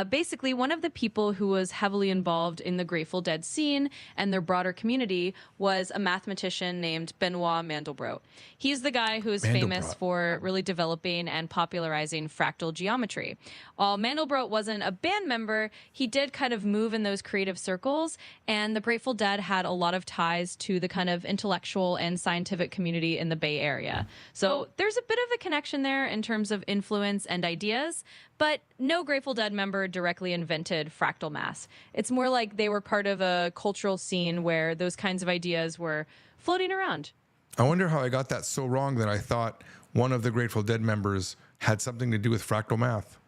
Basically, one of the people who was heavily involved in the Grateful Dead scene and their broader community was a mathematician named Benoit Mandelbrot. He's the guy who is famous for really developing and popularizing fractal geometry. While Mandelbrot wasn't a band member, he did kind of move in those creative circles, and the Grateful Dead had a lot of ties to the kind of intellectual and scientific community in the Bay Area. So there's a bit of a connection there in terms of influence and ideas, but no Grateful Dead member directly invented fractal math. It's more like they were part of a cultural scene where those kinds of ideas were floating around. I wonder how I got that so wrong that I thought one of the Grateful Dead members had something to do with fractal math.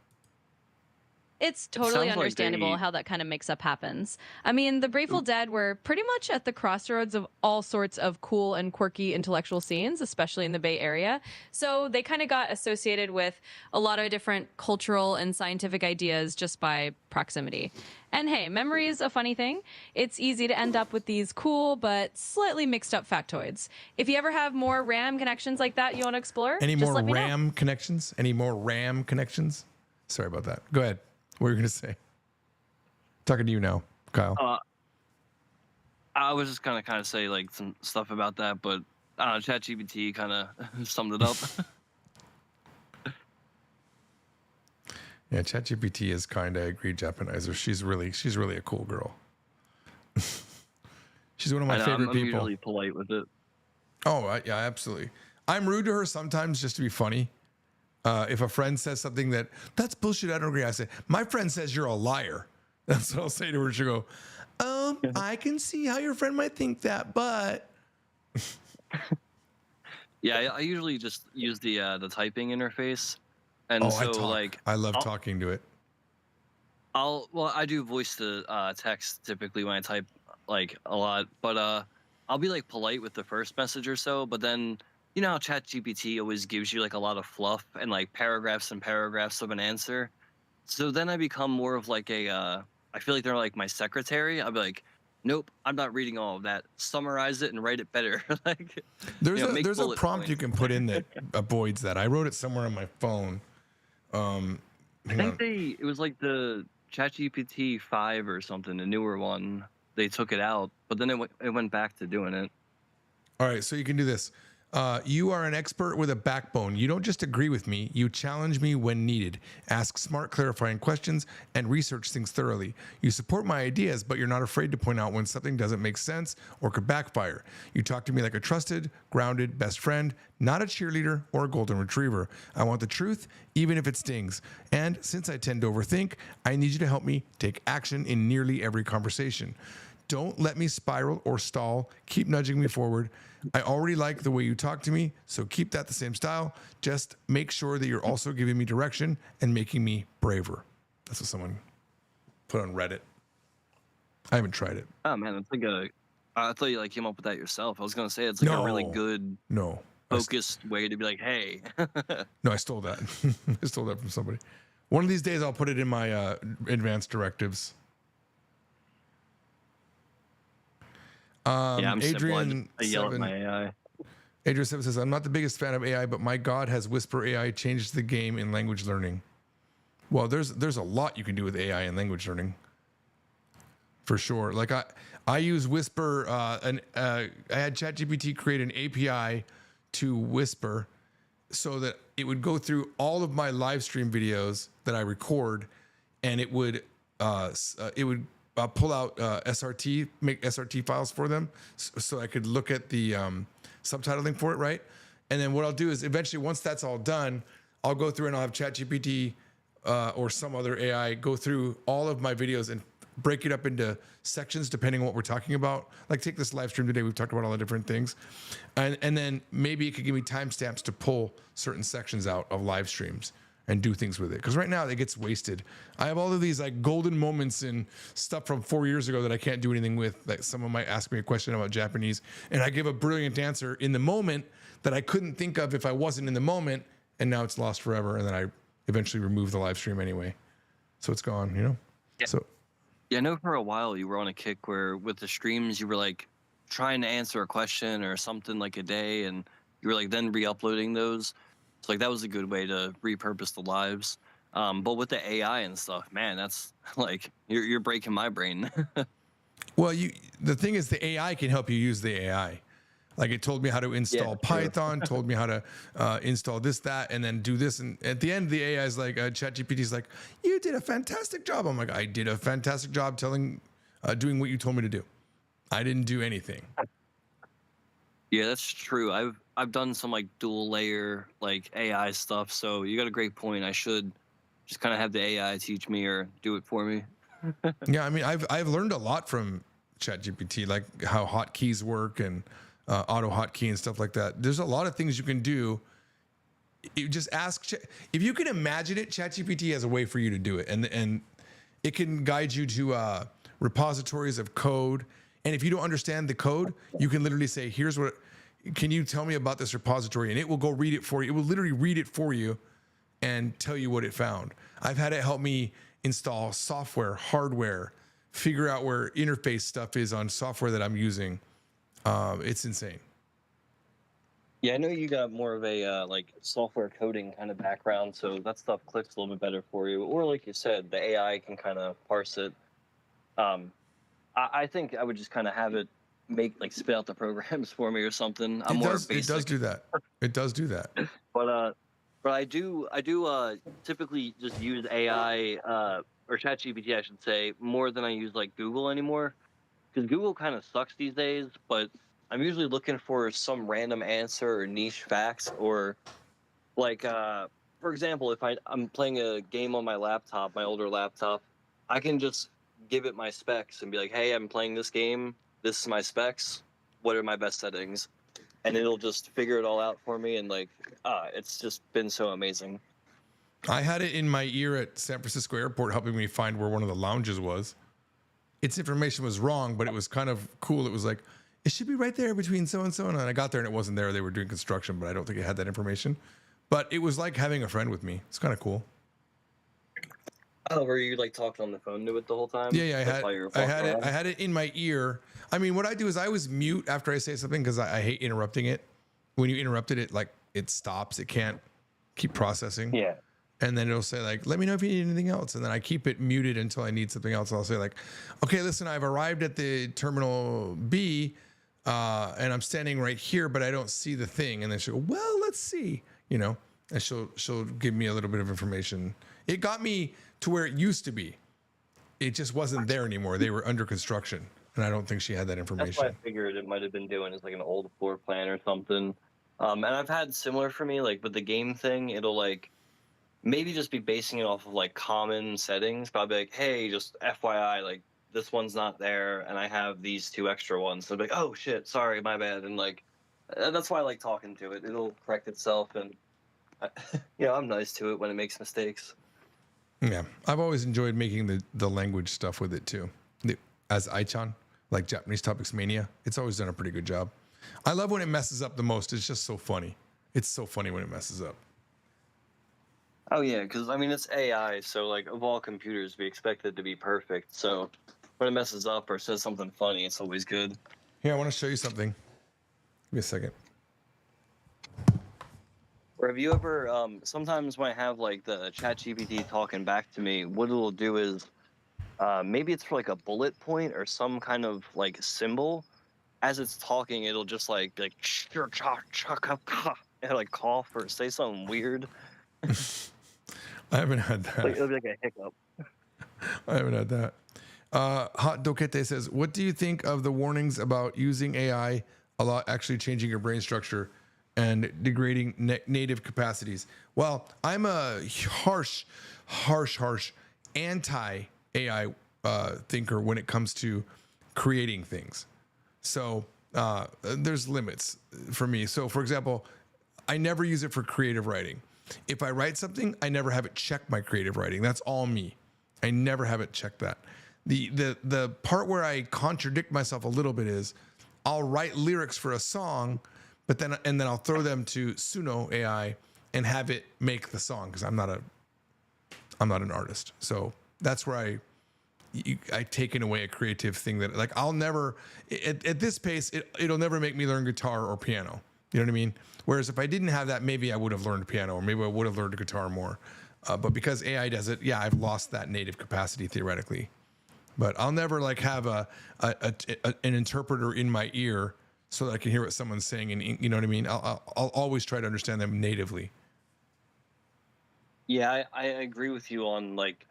It's totally Sounds like understandable how that kind of mix-up happens. I mean, the Grateful Dead were pretty much at the crossroads of all sorts of cool and quirky intellectual scenes, especially in the Bay Area. So they kind of got associated with a lot of different cultural and scientific ideas just by proximity. And hey, memory is a funny thing. It's easy to end up with these cool but slightly mixed up factoids. If you ever have more RAM connections like that you want to explore, Any just more let me know. RAM connections? Any more RAM connections? Sorry about that. Go ahead. What were you going to say? Talking to you now, Kyle. I was just gonna kind of say like some stuff about that, but I don't know, ChatGPT kind of summed it up. Yeah, ChatGPT is kind of a great Japanizer. She's really a cool girl. She's one of my I know, favorite I'm people. usually polite with it. Oh, yeah, absolutely. I'm rude to her sometimes just to be funny. If a friend says something that's bullshit, I don't agree. I say, my friend says you're a liar. That's what I'll say to her. She'll go, I can see how your friend might think that, but. Yeah, I usually just use the typing interface, and I love talking to it. I do voice to text typically when I type like a lot, but I'll be like polite with the first message or so, but then you know how ChatGPT always gives you like a lot of fluff and like paragraphs and paragraphs of an answer. So then I become more of like I feel like they're like my secretary. I'll be like, nope, I'm not reading all of that. Summarize it and write it better. Like There's there's a prompt you can put in that avoids that. I wrote it somewhere on my phone. I think it was like the ChatGPT 5 or something, the newer one. They took it out, but then it went back to doing it. All right, so you can do this. You are an expert with a backbone. You don't just agree with me, you challenge me when needed. Ask smart, clarifying questions and research things thoroughly. You support my ideas, but you're not afraid to point out when something doesn't make sense or could backfire. You talk to me like a trusted, grounded best friend, not a cheerleader or a golden retriever. I want the truth, even if it stings. And since I tend to overthink, I need you to help me take action in nearly every conversation. Don't let me spiral or stall. Keep nudging me forward. I already like the way you talk to me, so keep that the same style. Just make sure that you're also giving me direction and making me braver. That's what someone put on Reddit. I haven't tried it. Oh man, it's like I thought you like came up with that yourself. I was gonna say it's like a really good focused way to be like, hey. No, I stole that. I stole that from somebody. One of these days I'll put it in my advanced directives. Yeah, I'm Adrian I yell at my AI. Adrian 7 says, I'm not the biggest fan of AI, but my God, has Whisper AI changed the game in language learning? Well, there's a lot you can do with AI in language learning. For sure. Like I use Whisper, I had ChatGPT create an API to Whisper so that it would go through all of my live stream videos that I record, and it would pull out SRT, make SRT files for them, so I could look at the subtitling for it, right? And then what I'll do is eventually, once that's all done, I'll go through and I'll have ChatGPT or some other AI go through all of my videos and break it up into sections depending on what we're talking about. Like take this live stream today, we've talked about all the different things. And then maybe it could give me timestamps to pull certain sections out of live streams and do things with it. Because right now it gets wasted. I have all of these like golden moments and stuff from 4 years ago that I can't do anything with. Like someone might ask me a question about Japanese and I give a brilliant answer in the moment that I couldn't think of if I wasn't in the moment, and now it's lost forever. And then I eventually remove the live stream anyway. So it's gone, you know? Yeah. So Yeah, I know for a while you were on a kick where with the streams you were like trying to answer a question or something like a day, and you were like then re-uploading those. So like that was a good way to repurpose the lives. But with the AI and stuff, man, that's like you're breaking my brain. Well, the thing is, the AI can help you use the AI. Like it told me how to install true. Python, told me how to install this, that, and then do this. And at the end, the AI is like, ChatGPT is like, you did a fantastic job. I'm like, I did a fantastic job doing what you told me to do. I didn't do anything. Yeah, that's true. I've done some like dual layer like AI stuff. So you got a great point. I should just kind of have the AI teach me or do it for me. Yeah, I mean, I've learned a lot from ChatGPT, like how hotkeys work and auto hotkey and stuff like that. There's a lot of things you can do. You just ask if you can imagine it. ChatGPT has a way for you to do it, and it can guide you to repositories of code. And if you don't understand the code, you can literally say, "Here's what. Can you tell me about this repository?" And it will go read it for you. It will literally read it for you and tell you what it found. I've had it help me install software, hardware, figure out where interface stuff is on software that I'm using. It's insane. Yeah, I know you got more of a like software coding kind of background, so that stuff clicks a little bit better for you. Or like you said, the AI can kind of parse it. Um, I think I would just kind of have it make like spit out the programs for me or something. I'm more basic. It does do that. It does do that. But I do typically just use AI or ChatGPT, I should say, more than I use like Google anymore, because Google kind of sucks these days. But I'm usually looking for some random answer or niche facts, or like for example, if I'm playing a game on my laptop, my older laptop, I can just give it my specs and be like, hey, I'm playing this game. This is my specs. What are my best settings? And it'll just figure it all out for me. And like, it's just been so amazing. I had it in my ear at San Francisco Airport, helping me find where one of the lounges was. Its information was wrong, but it was kind of cool. It was like, it should be right there between so and so. And I got there and it wasn't there. They were doing construction, but I don't think it had that information. But it was like having a friend with me. It's kind of cool. Oh, were you like talking on the phone to it the whole time? Yeah, I had it in my ear. I mean, what I do is I always mute after I say something because I hate interrupting it. When you interrupt it, it stops. It can't keep processing. Yeah. And then it'll say like, let me know if you need anything else. And then I keep it muted until I need something else. I'll say like, okay, listen, I've arrived at the terminal B and I'm standing right here, but I don't see the thing. And then she'll go, well, let's see, and she'll give me a little bit of information. It got me to where it used to be. It just wasn't there anymore. They were under construction. And I don't think she had that information. That's what I figured it might have been doing, is like an old floor plan or something. And I've had similar for me, like with the game thing, it'll like maybe just be basing it off of like common settings. But I'll be like, hey, just FYI, like this one's not there, and I have these 2 extra ones. So I'll be like, oh shit, sorry, my bad. And like that's why I like talking to it. It'll correct itself, and I'm nice to it when it makes mistakes. Yeah, I've always enjoyed making the language stuff with it too. As Aichan, like Japanese Topics Mania, it's always done a pretty good job. I love when it messes up the most. It's just so funny. It's so funny when it messes up. Oh yeah, because I mean it's AI, so like of all computers, we expect it to be perfect. So when it messes up or says something funny, it's always good. Here, I want to show you something. Give me a second. Or have you ever, sometimes when I have like the ChatGPT talking back to me, what it'll do is maybe it's for like a bullet point or some kind of like symbol. As it's talking, it'll just like and like cough or say something weird. I haven't had that. Like, it'll be like a hiccup. I haven't had that. Hot Doquete says, what do you think of the warnings about using AI a lot actually changing your brain structure and degrading native capacities? Well, I'm a harsh anti-AI thinker when it comes to creating things. So there's limits for me. So for example, I never use it for creative writing. If I write something, I never have it check my creative writing. That's all me. I never have it check that. The part where I contradict myself a little bit is I'll write lyrics for a song, but then I'll throw them to Suno AI and have it make the song, because I'm not an artist. So that's where I taken away a creative thing that like I'll never at this pace it'll never make me learn guitar or piano. You know what I mean? Whereas if I didn't have that, maybe I would have learned piano, or maybe I would have learned guitar more. But because AI does it, yeah, I've lost that native capacity theoretically. But I'll never like have an interpreter in my ear so that I can hear what someone's saying, and you know what I mean. I'll always try to understand them natively. Yeah, I agree with you on like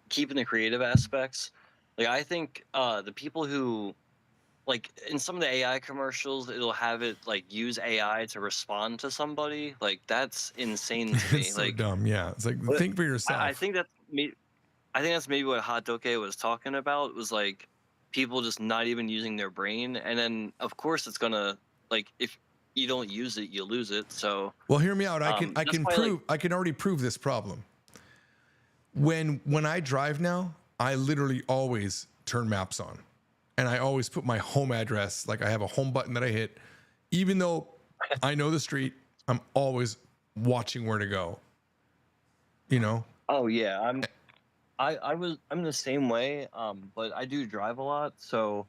keeping the creative aspects. Like I think the people who like in some of the AI commercials, it'll have it like use AI to respond to somebody. Like that's insane to me. It's so Like, dumb. Yeah, it's like but think for I yourself. think that's me. I think that's maybe what Hot Doke was talking about. Was like people just not even using their brain, and then of course it's gonna like if you don't use it, you lose it. So Well, hear me out. I that's can why like prove. I can already prove this problem. When I drive now, I literally always turn maps on, and I always put my home address. Like I have a home button that I hit, even though I know the street. I'm always watching where to go. You know. oh yeah, I'm the same way. But I do drive a lot, so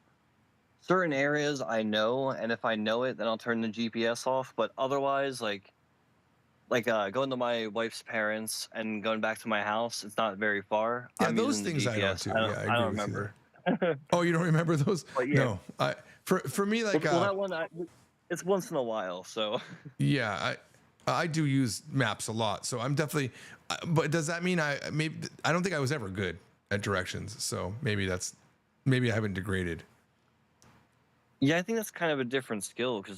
certain areas I know, and if I know it, then I'll turn the GPS off. But otherwise, going to my wife's parents and going back to my house, it's not very far. Yeah, I'm those using the things I know GPS. too. Yeah, I I agree don't with you remember. there. Oh, you don't remember those? But yeah, No. For me, like well, that one, it's once in a while. So yeah, I do use maps a lot, so I'm definitely. But does that mean I don't think I was ever good at directions, so maybe I haven't degraded. yeah, I think that's kind of a different skill because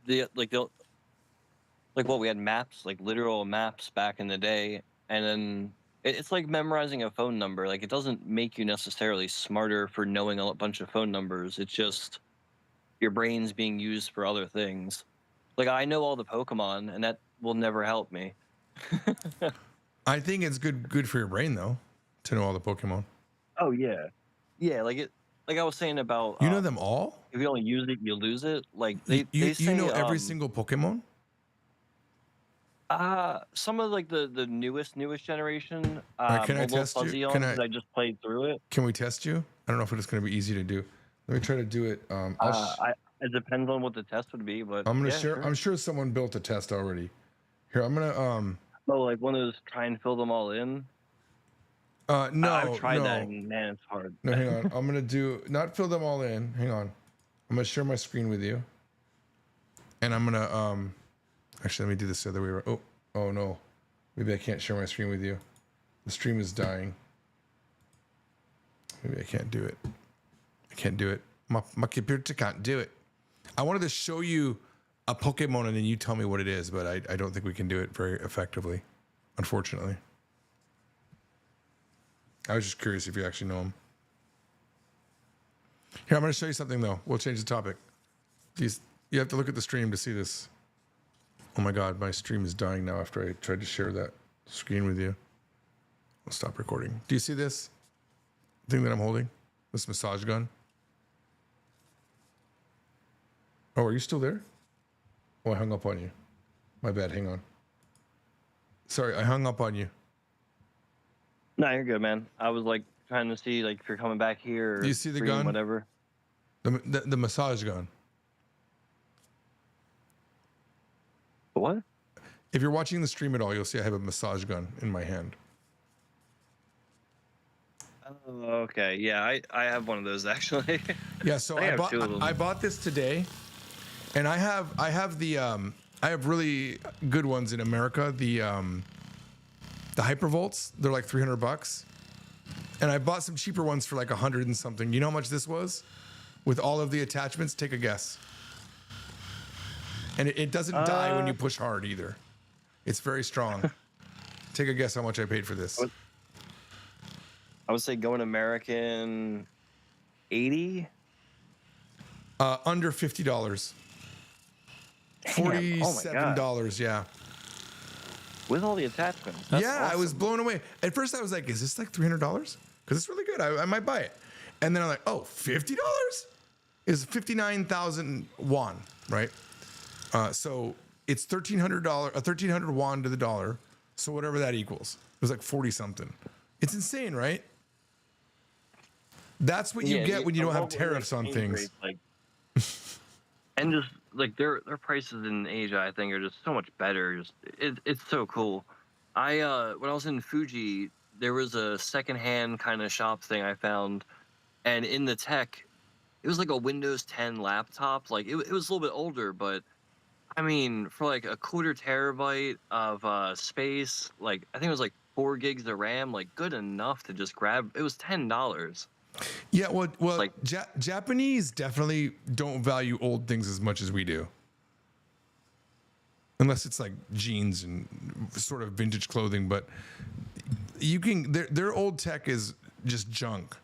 the like what we had maps, like literal maps back in the day, and then it's like memorizing a phone number. Like it doesn't make you necessarily smarter for knowing a bunch of phone numbers. It's just your brain's being used for other things. Like I know all the Pokemon, and that will never help me. I think it's good for your brain though to know all the Pokemon. Oh yeah, yeah. Like I was saying about You know them all. if you don't use it, you lose it. Like You they you say know every single Pokemon. some of like the newest generation Can I'm a I little test you? fuzzy on because I just played through it. Can we test you? I don't know if it's going to be easy to do. Let me try to do it. I'll It depends on what the test would be, but I'm gonna yeah, share. sure. I'm sure someone built a test already. Here, I'm gonna Oh, like one of those try and fill them all in. I've no, tried that, and man, it's hard. no, hang on. I'm gonna do not fill them all in. Hang on. I'm gonna share my screen with you, and I'm gonna actually let me do this the other way around. Oh no, maybe I can't share my screen with you. The stream is dying. Maybe I can't do it. I can't do it. My computer can't do it. I wanted to show you a Pokemon and then you tell me what it is, but I don't think we can do it very effectively, unfortunately. I was just curious if you actually know them. Here, I'm going to show you something though. We'll change the topic. You have to look at the stream to see this. Oh my God, my stream is dying now after I tried to share that screen with you. I'll stop recording. Do you see this thing that I'm holding? This massage gun? Oh, are you still there? Oh, I hung up on you. My bad. Hang on. Sorry, I hung up on you. No, you're good, man. I was like trying to see like if you're coming back here. Or Do you see the stream, gun? Whatever. The massage gun. What? If you're watching the stream at all, you'll see I have a massage gun in my hand. Oh, okay. Yeah, I have one of those actually. Yeah, so I bought this today, and I have the I have really good ones in America. The Hypervolts, they're like $300, and I bought some cheaper ones for like 100 and something. You know how much this was, with all of the attachments? Take a guess. And it doesn't die when you push hard either. It's very strong. Take a guess how much I paid for this. I would say going American 80. Under $50. $47, yeah. With all the attachments. Yeah, That's I was awesome. blown away. At first I was like, is this like $300? Because it's really good. I might buy it. And then I'm like, oh, $50? Is 59,000 won, right? So it's $1,300, a 1,300 won to the dollar. So whatever that equals. It was like 40 something. It's insane, right? That's what you get when you don't have tariffs on things. Like, and just like their prices in Asia, I think, are just so much better. Just it's so cool. I when I was in Fuji, there was a secondhand kind of shop thing I found, and in the tech, it was like a Windows 10 laptop. Like it was a little bit older, but I mean, for like a quarter terabyte of space, like I think it was like 4 gigs of RAM, like good enough to just grab. It was $10. Yeah, well, Like Japanese definitely don't value old things as much as we do, unless it's like jeans and sort of vintage clothing. But you can their old tech is just junk.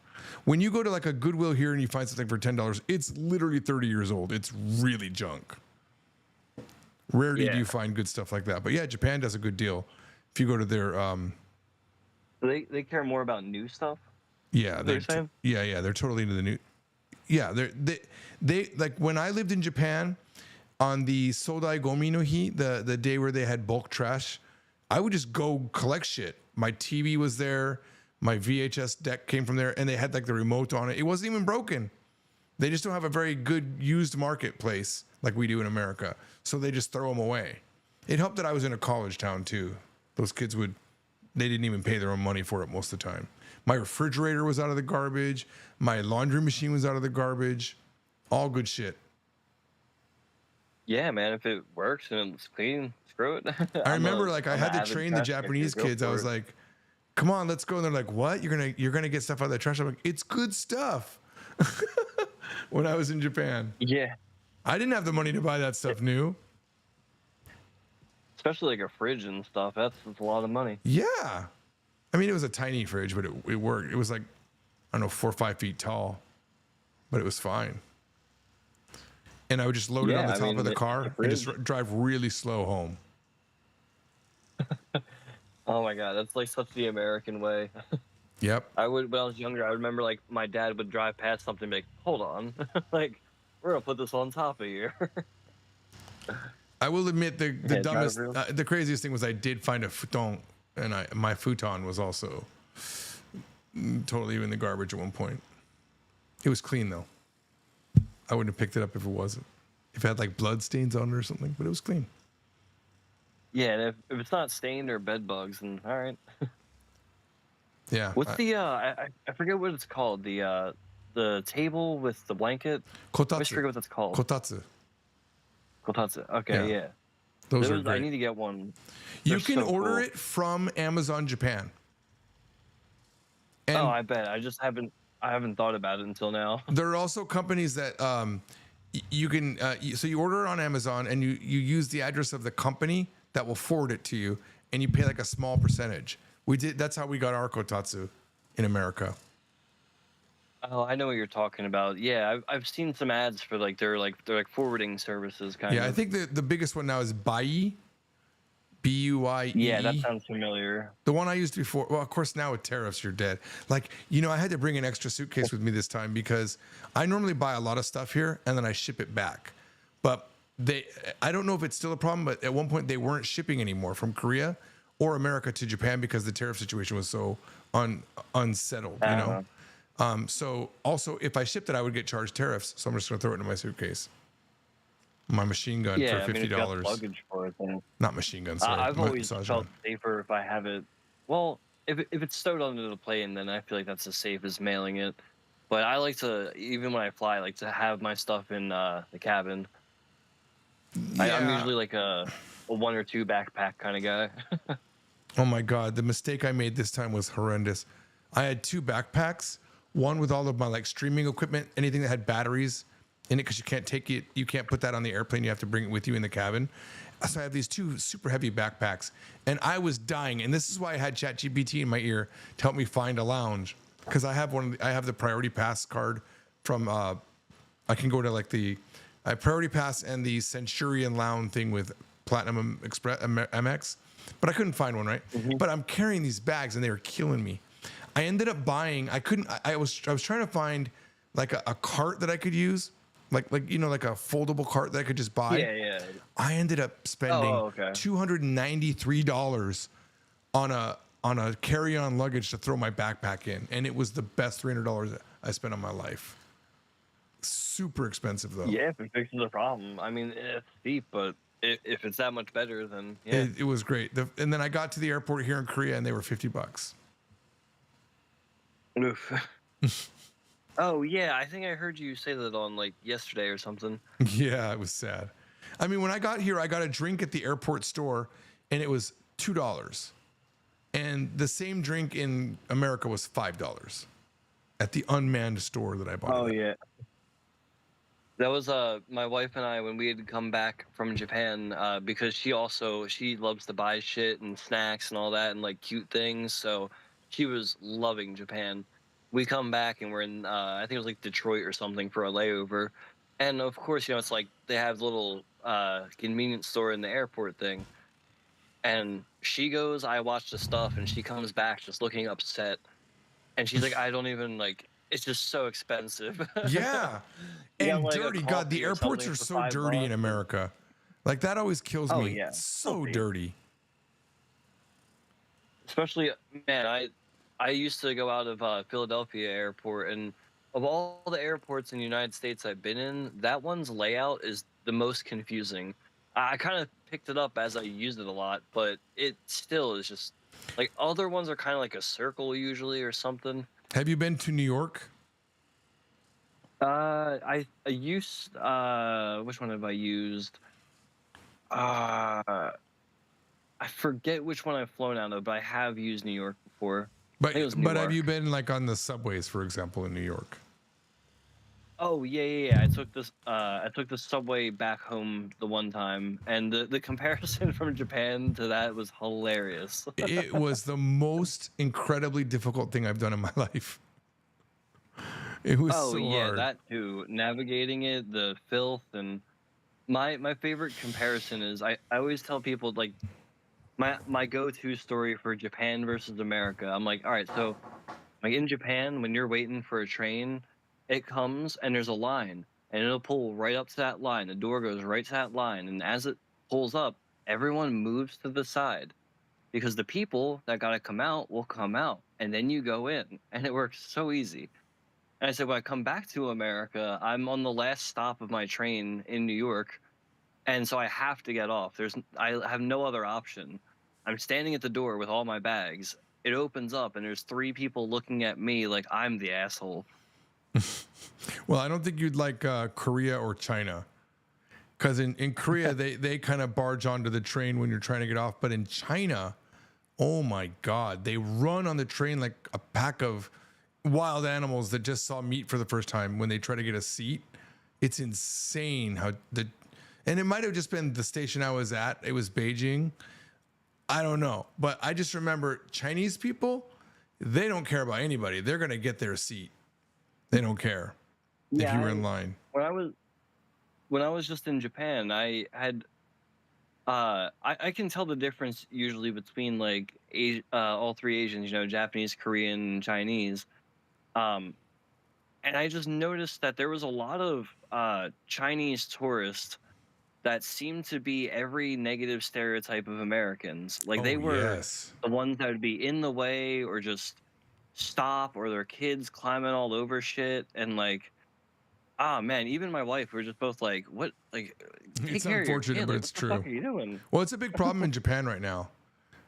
When you go to like a Goodwill here and you find something for $10, it's literally 30 years old. It's really junk. Rarely do you find good stuff like that. But yeah, Japan does a good deal. If you go to their they care more about new stuff. yeah, they're they're totally into the new. Yeah, they like when I lived in Japan on the Sodai Gomi no Hi, the day where they had bulk trash, I would just go collect shit. My TV was there, my VHS deck came from there, and they had like the remote on it. It wasn't even broken. They just don't have a very good used marketplace like we do in America. So they just throw them away. It helped that I was in a college town too. Those kids they didn't even pay their own money for it most of the time. My refrigerator was out of the garbage. My laundry machine was out of the garbage. All good shit. Yeah, man. If it works and it's clean, screw it. I remember like I had to train the Japanese kids. I was like, come on, let's go. And they're like, what? You're gonna get stuff out of the trash. I'm like, it's good stuff. When I was in Japan. Yeah. I didn't have the money to buy that stuff new. Especially like a fridge and stuff. That's a lot of money. Yeah. I mean, it was a tiny fridge, but it worked. It was like, I don't know, 4 or 5 feet tall, but it was fine. And I would just load it on the top of the car and just drive really slow home. Oh my God. That's like such the American way. Yep. When I was younger, I remember like my dad would drive past something and be like, hold on. Like, we're going to put this on top of here. I will admit the dumbest, the craziest thing was I did find a futon, and my futon was also totally in the garbage at one point. It was clean though. I wouldn't have picked it up if it wasn't. If it had like blood stains on it or something, but it was clean. Yeah, and if it's not stained or bed bugs, then all right. Yeah. What's I forget what it's called. The table with the blanket. Kotatsu. I forget what that's called. Kotatsu. Kotatsu. Okay, yeah. Those are great. I need to get one. You can order it from Amazon Japan. And I bet. I haven't thought about it until now. There are also companies that you can so you order it on Amazon and you use the address of the company that will forward it to you, and you pay like a small percentage. That's how we got our kotatsu in America. Oh, I know what you're talking about. Yeah, I've seen some ads for they're like forwarding services kind of. Yeah, I think the biggest one now is Buy, Buye. Yeah, that sounds familiar. The one I used before. Well, of course now with tariffs you're dead. Like, I had to bring an extra suitcase with me this time because I normally buy a lot of stuff here and then I ship it back. But I don't know if it's still a problem, but at one point they weren't shipping anymore from Korea or America to Japan because the tariff situation was so unsettled, you know? So also if I shipped it, I would get charged tariffs. So I'm just going to throw it into my suitcase. My machine gun for $50. I mean, if you have luggage for it, then... Not machine gun, sorry. I've always felt safer if I have it. Well, if it's stowed onto the plane, then I feel like that's as safe as mailing it. But I like to, even when I fly, I like to have my stuff in the cabin. Yeah. I'm usually like a 1 or 2 backpack kind of guy. Oh my God. The mistake I made this time was horrendous. I had 2 backpacks, one with all of my like streaming equipment, anything that had batteries in it, because you can't put that on the airplane. You have to bring it with you in the cabin. So I have these 2 super heavy backpacks and I was dying. And this is why I had ChatGPT in my ear to help me find a lounge. Because I have the Priority Pass card from, I can go to like I have Priority Pass and the Centurion Lounge thing with Platinum Express MX, but I couldn't find one, right? Mm-hmm. But I'm carrying these bags and they were killing me. I ended up buying, I was trying to find like a cart that I could use, like a foldable cart that I could just buy. Yeah. I ended up spending $293 on a carry-on luggage to throw my backpack in, and it was the best $300 I spent on my life. Super expensive though. Yeah, if it fixes the problem. I mean, it's steep, but if it's that much better, then yeah. It was great. And then I got to the airport here in Korea and they were $50. Oof. Oh yeah, I think I heard you say that on like yesterday or something. Yeah, it was sad. I mean, when I got here, I got a drink at the airport store and it was $2. And the same drink in America was $5 at the unmanned store that I bought Oh it at. yeah. That was my wife and I when we had come back from Japan, because she loves to buy shit and snacks and all that and like cute things, so she was loving Japan. We come back and we're in I think it was like Detroit or something for a layover, and of course it's like they have little convenience store in the airport thing, and she goes, I watch the stuff, and she comes back just looking upset, and she's like, I don't even like. It's just so expensive. Yeah. You got And like a dirty. God, the coffee or airports something are for so dirty in $5. America. Like that always kills Oh me. yeah, So filthy. dirty. Especially, man, I used to go out of Philadelphia airport, and of all the airports in the United States I've been in, that one's layout is the most confusing. I kind of picked it up as I used it a lot, but it still is just like other ones are kind of like a circle usually or something. Have you been to New York? I used which one have I used? I forget which one I've flown out of, but I have used New York before. I think it was But have you Newark. been like on the subways, for example, in New York? Oh yeah. I took the subway back home the one time, and the comparison from Japan to that was hilarious. It was the most incredibly difficult thing I've done in my life. It was Oh so yeah, hard. that too. Navigating it, the filth, and my favorite comparison is I always tell people like my go-to story for Japan versus America. I'm like, all right, so like in Japan, when you're waiting for a train, it comes and there's a line, and it'll pull right up to that line. The door goes right to that line, and as it pulls up, everyone moves to the side because the people that gotta come out will come out, and then you go in, and it works so easy. And I said, when I come back to America, I'm on the last stop of my train in New York, and so I have to get off. I have no other option. I'm standing at the door with all my bags. It opens up, and there's three people looking at me like I'm the asshole. Well, I don't think you'd like Korea or China. Because in Korea, they kind of barge onto the train when you're trying to get off. But in China, oh my God, they run on the train like a pack of wild animals that just saw meat for the first time when they try to get a seat. It's insane and it might have just been the station I was at. It was Beijing. I don't know. But I just remember Chinese people, they don't care about anybody. They're going to get their seat. They don't care if you were in line. When I was just in Japan, I had I can tell the difference usually between like all three Asians, Japanese, Korean, Chinese. Um, and I just noticed that there was a lot of Chinese tourists that seemed to be every negative stereotype of Americans. Like Oh, they were yes. the ones that would be in the way or just stop, or their kids climbing all over shit, and like, ah man, even my wife, we were just both like, what, like, take It's care of your unfortunate, kid, but like it's what the fuck true. are you doing? Well, it's a big problem in Japan right now.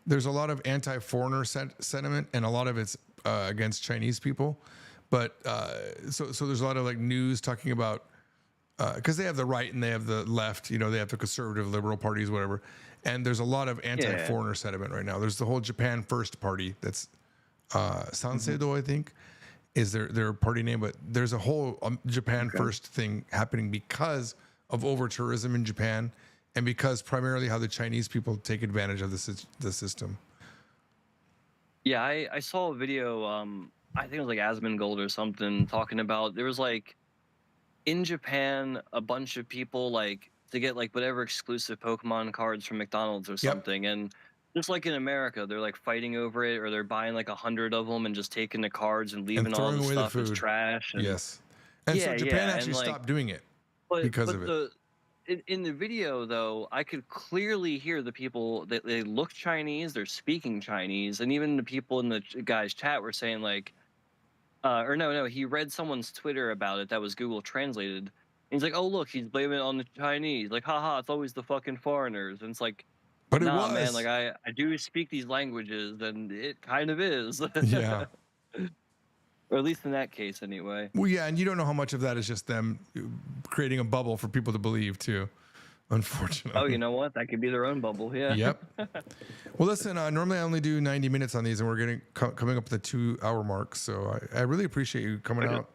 There's a lot of anti-foreigner sentiment, and a lot of it's against Chinese people. But so there's a lot of like news talking about because they have the right and they have the left. They have the conservative, liberal parties, whatever. And there's a lot of anti-foreigner sentiment right now. There's the whole Japan First Party. That's Sanseido, I think, is their party name. But there's a whole Japan First thing happening because of over tourism in Japan, and because primarily how the Chinese people take advantage of the system. Yeah, I saw a video, I think it was like Asmongold or something, talking about there was like in Japan a bunch of people like to get like whatever exclusive Pokemon cards from McDonald's or Yep. something, and just like in America, they're like fighting over it, or they're buying like 100 of them and just taking the cards and And leaving all throwing the away the stuff as food. trash. And Yes. And so Japan and actually like, stopped doing it but because of it. in the video though, I could clearly hear the people that they look Chinese, they're speaking Chinese, and even the people in the guy's chat were saying like, or no, he read someone's Twitter about it that was Google translated. And he's like, "Oh, look, he's blaming it on the Chinese. Like, haha, it's always the fucking foreigners." And it's like, But it nah, man. Like, was. I do speak these languages, and it kind of is, Yeah. or at least in that case, anyway. Well, yeah, and you don't know how much of that is just them creating a bubble for people to believe too. Unfortunately. Oh, you know what? That could be their own bubble. Yeah. Yep. Well, listen. Normally, I only do 90 minutes on these, and we're getting coming up with the 2-hour mark. So I really appreciate you coming out.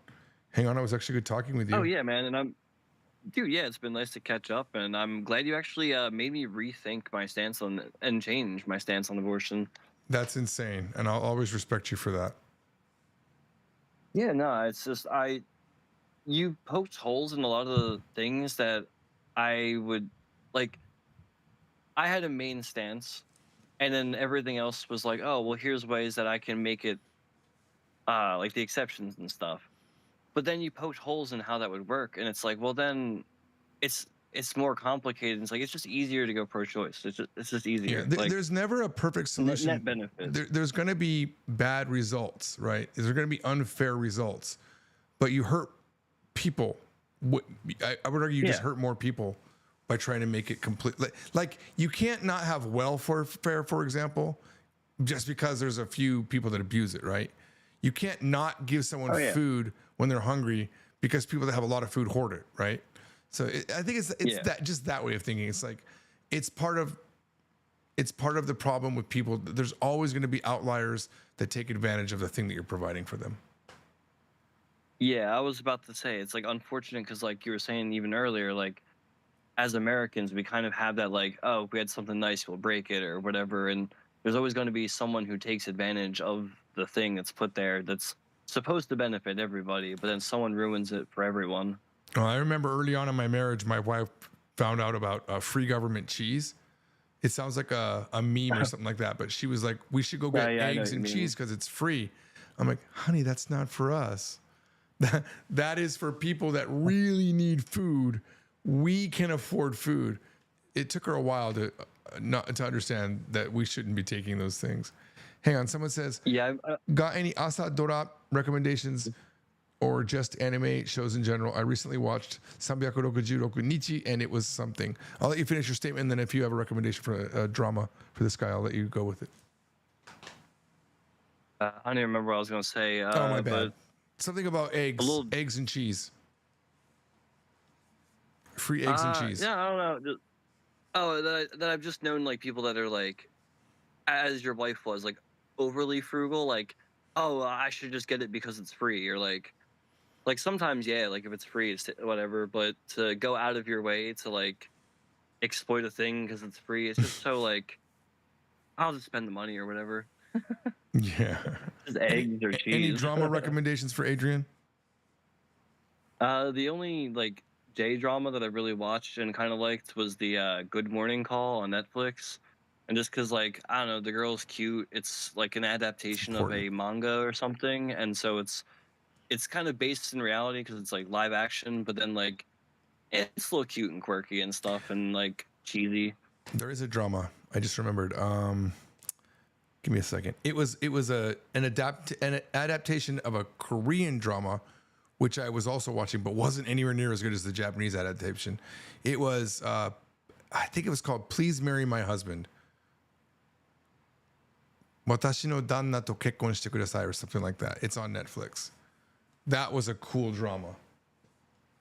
Hang on, it was actually good talking with you. Oh yeah, man. And dude, yeah, it's been nice to catch up, and I'm glad you actually made me rethink my stance on and change my stance on abortion. That's insane, and I'll always respect you for that. Yeah, no, it's just you poked holes in a lot of the things that I would like. I had a main stance, and then everything else was like, oh, well, here's ways that I can make it, like the exceptions and stuff. But then you poked holes in how that would work, and it's like, well, then it's more complicated. It's like it's just easier to go pro-choice. It's just easier. Yeah, like, there's never a perfect solution. Net benefits. There's going to be bad results, right? There's going to be unfair results, but you hurt people. I would argue you just hurt more people by trying to make it complete. Like you can't not have welfare, for example, just because there's a few people that abuse it, right? You can't not give someone food when they're hungry because people that have a lot of food hoard it, right? So I think it's that just that way of thinking. It's like it's part of the problem with people. There's always going to be outliers that take advantage of the thing that you're providing for them. Yeah, I was about to say it's like unfortunate because like you were saying even earlier, like as Americans we kind of have that like, oh, if we had something nice, we'll break it or whatever, and there's always going to be someone who takes advantage of the thing that's put there that's supposed to benefit everybody, but then someone ruins it for everyone. Well, I remember early on in my marriage, my wife found out about free government cheese. It sounds like a meme or something like that, but she was like, we should go get eggs and cheese because it's free. I'm like, honey, that's not for us. That is for people that really need food. We can afford food. It took her a while to understand that we shouldn't be taking those things. Hang on, someone says, got any Asa Dora recommendations or just anime shows in general? I recently watched Sambiakurokujuroku Nichi and it was something. I'll let you finish your statement, and then if you have a recommendation for a drama for this guy, I'll let you go with it. I don't even remember what I was going to say. Oh, my bad. Something about eggs and cheese. Free eggs and cheese. Yeah, I don't know. That I've just known like people that are like, as your wife was, like overly frugal, like, oh, I should just get it because it's free, or like sometimes, yeah, like if it's free, it's whatever, but to go out of your way to like exploit a thing because it's free, it's just so like, I'll just spend the money or whatever. Yeah. Just eggs or cheese. Any drama recommendations for Adrian? The only like J drama that I really watched and kind of liked was the Good Morning Call on Netflix. And just because, like, I don't know, the girl's cute. It's like an adaptation of a manga or something. And so it's kind of based in reality because it's like live action, but then like it's a little cute and quirky and stuff and like cheesy. There is a drama. I just remembered. Give me a second. It was an adaptation of a Korean drama, which I was also watching, but wasn't anywhere near as good as the Japanese adaptation. It was, I think it was called Please Marry My Husband. Watashi no danna to kekkon shite kudasai or something like that. It's on Netflix. That was a cool drama.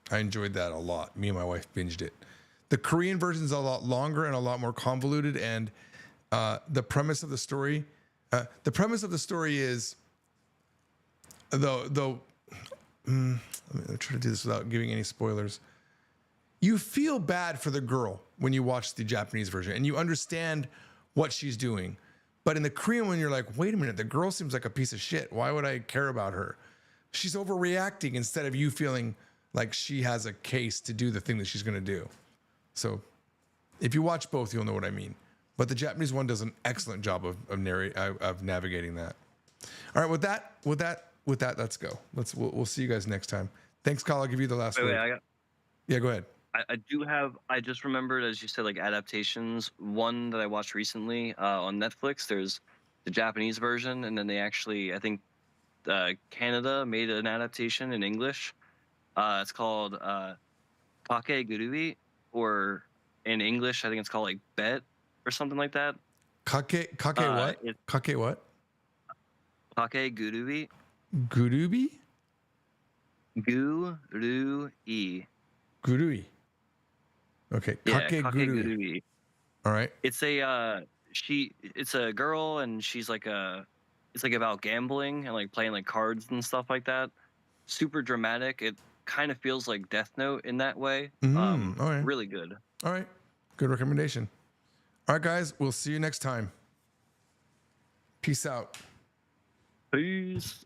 I enjoyed that a lot. Me and my wife binged it. The Korean version is a lot longer and a lot more convoluted, and the premise of the story is, though I'm gonna try to do this without giving any spoilers. You feel bad for the girl when you watch the Japanese version, and you understand what she's doing. But in the Korean one, you're like, wait a minute, the girl seems like a piece of shit. Why would I care about her? She's overreacting instead of you feeling like she has a case to do the thing that she's going to do. So if you watch both, you'll know what I mean. But the Japanese one does an excellent job of navigating that. All right, with that, let's go. We'll see you guys next time. Thanks, Kyle. I'll give you the last word. Yeah, go ahead. I just remembered, as you said, like adaptations. One that I watched recently on Netflix, there's the Japanese version, and then they actually, I think, Canada made an adaptation in English. It's called Kake Gurui, or in English, I think it's called like Bet or something like that. Kake what? It's Kake what? Kake Gurui. Gurubi? Gurui. Gurui. Okay. Yeah, Kake Kake Gurui. Gurui. All right. It's a it's a girl, and she's like it's like about gambling and like playing like cards and stuff like that. Super dramatic. It kind of feels like Death Note in that way. All right. Really good. All right. Good recommendation. All right, guys. We'll see you next time. Peace out. Peace.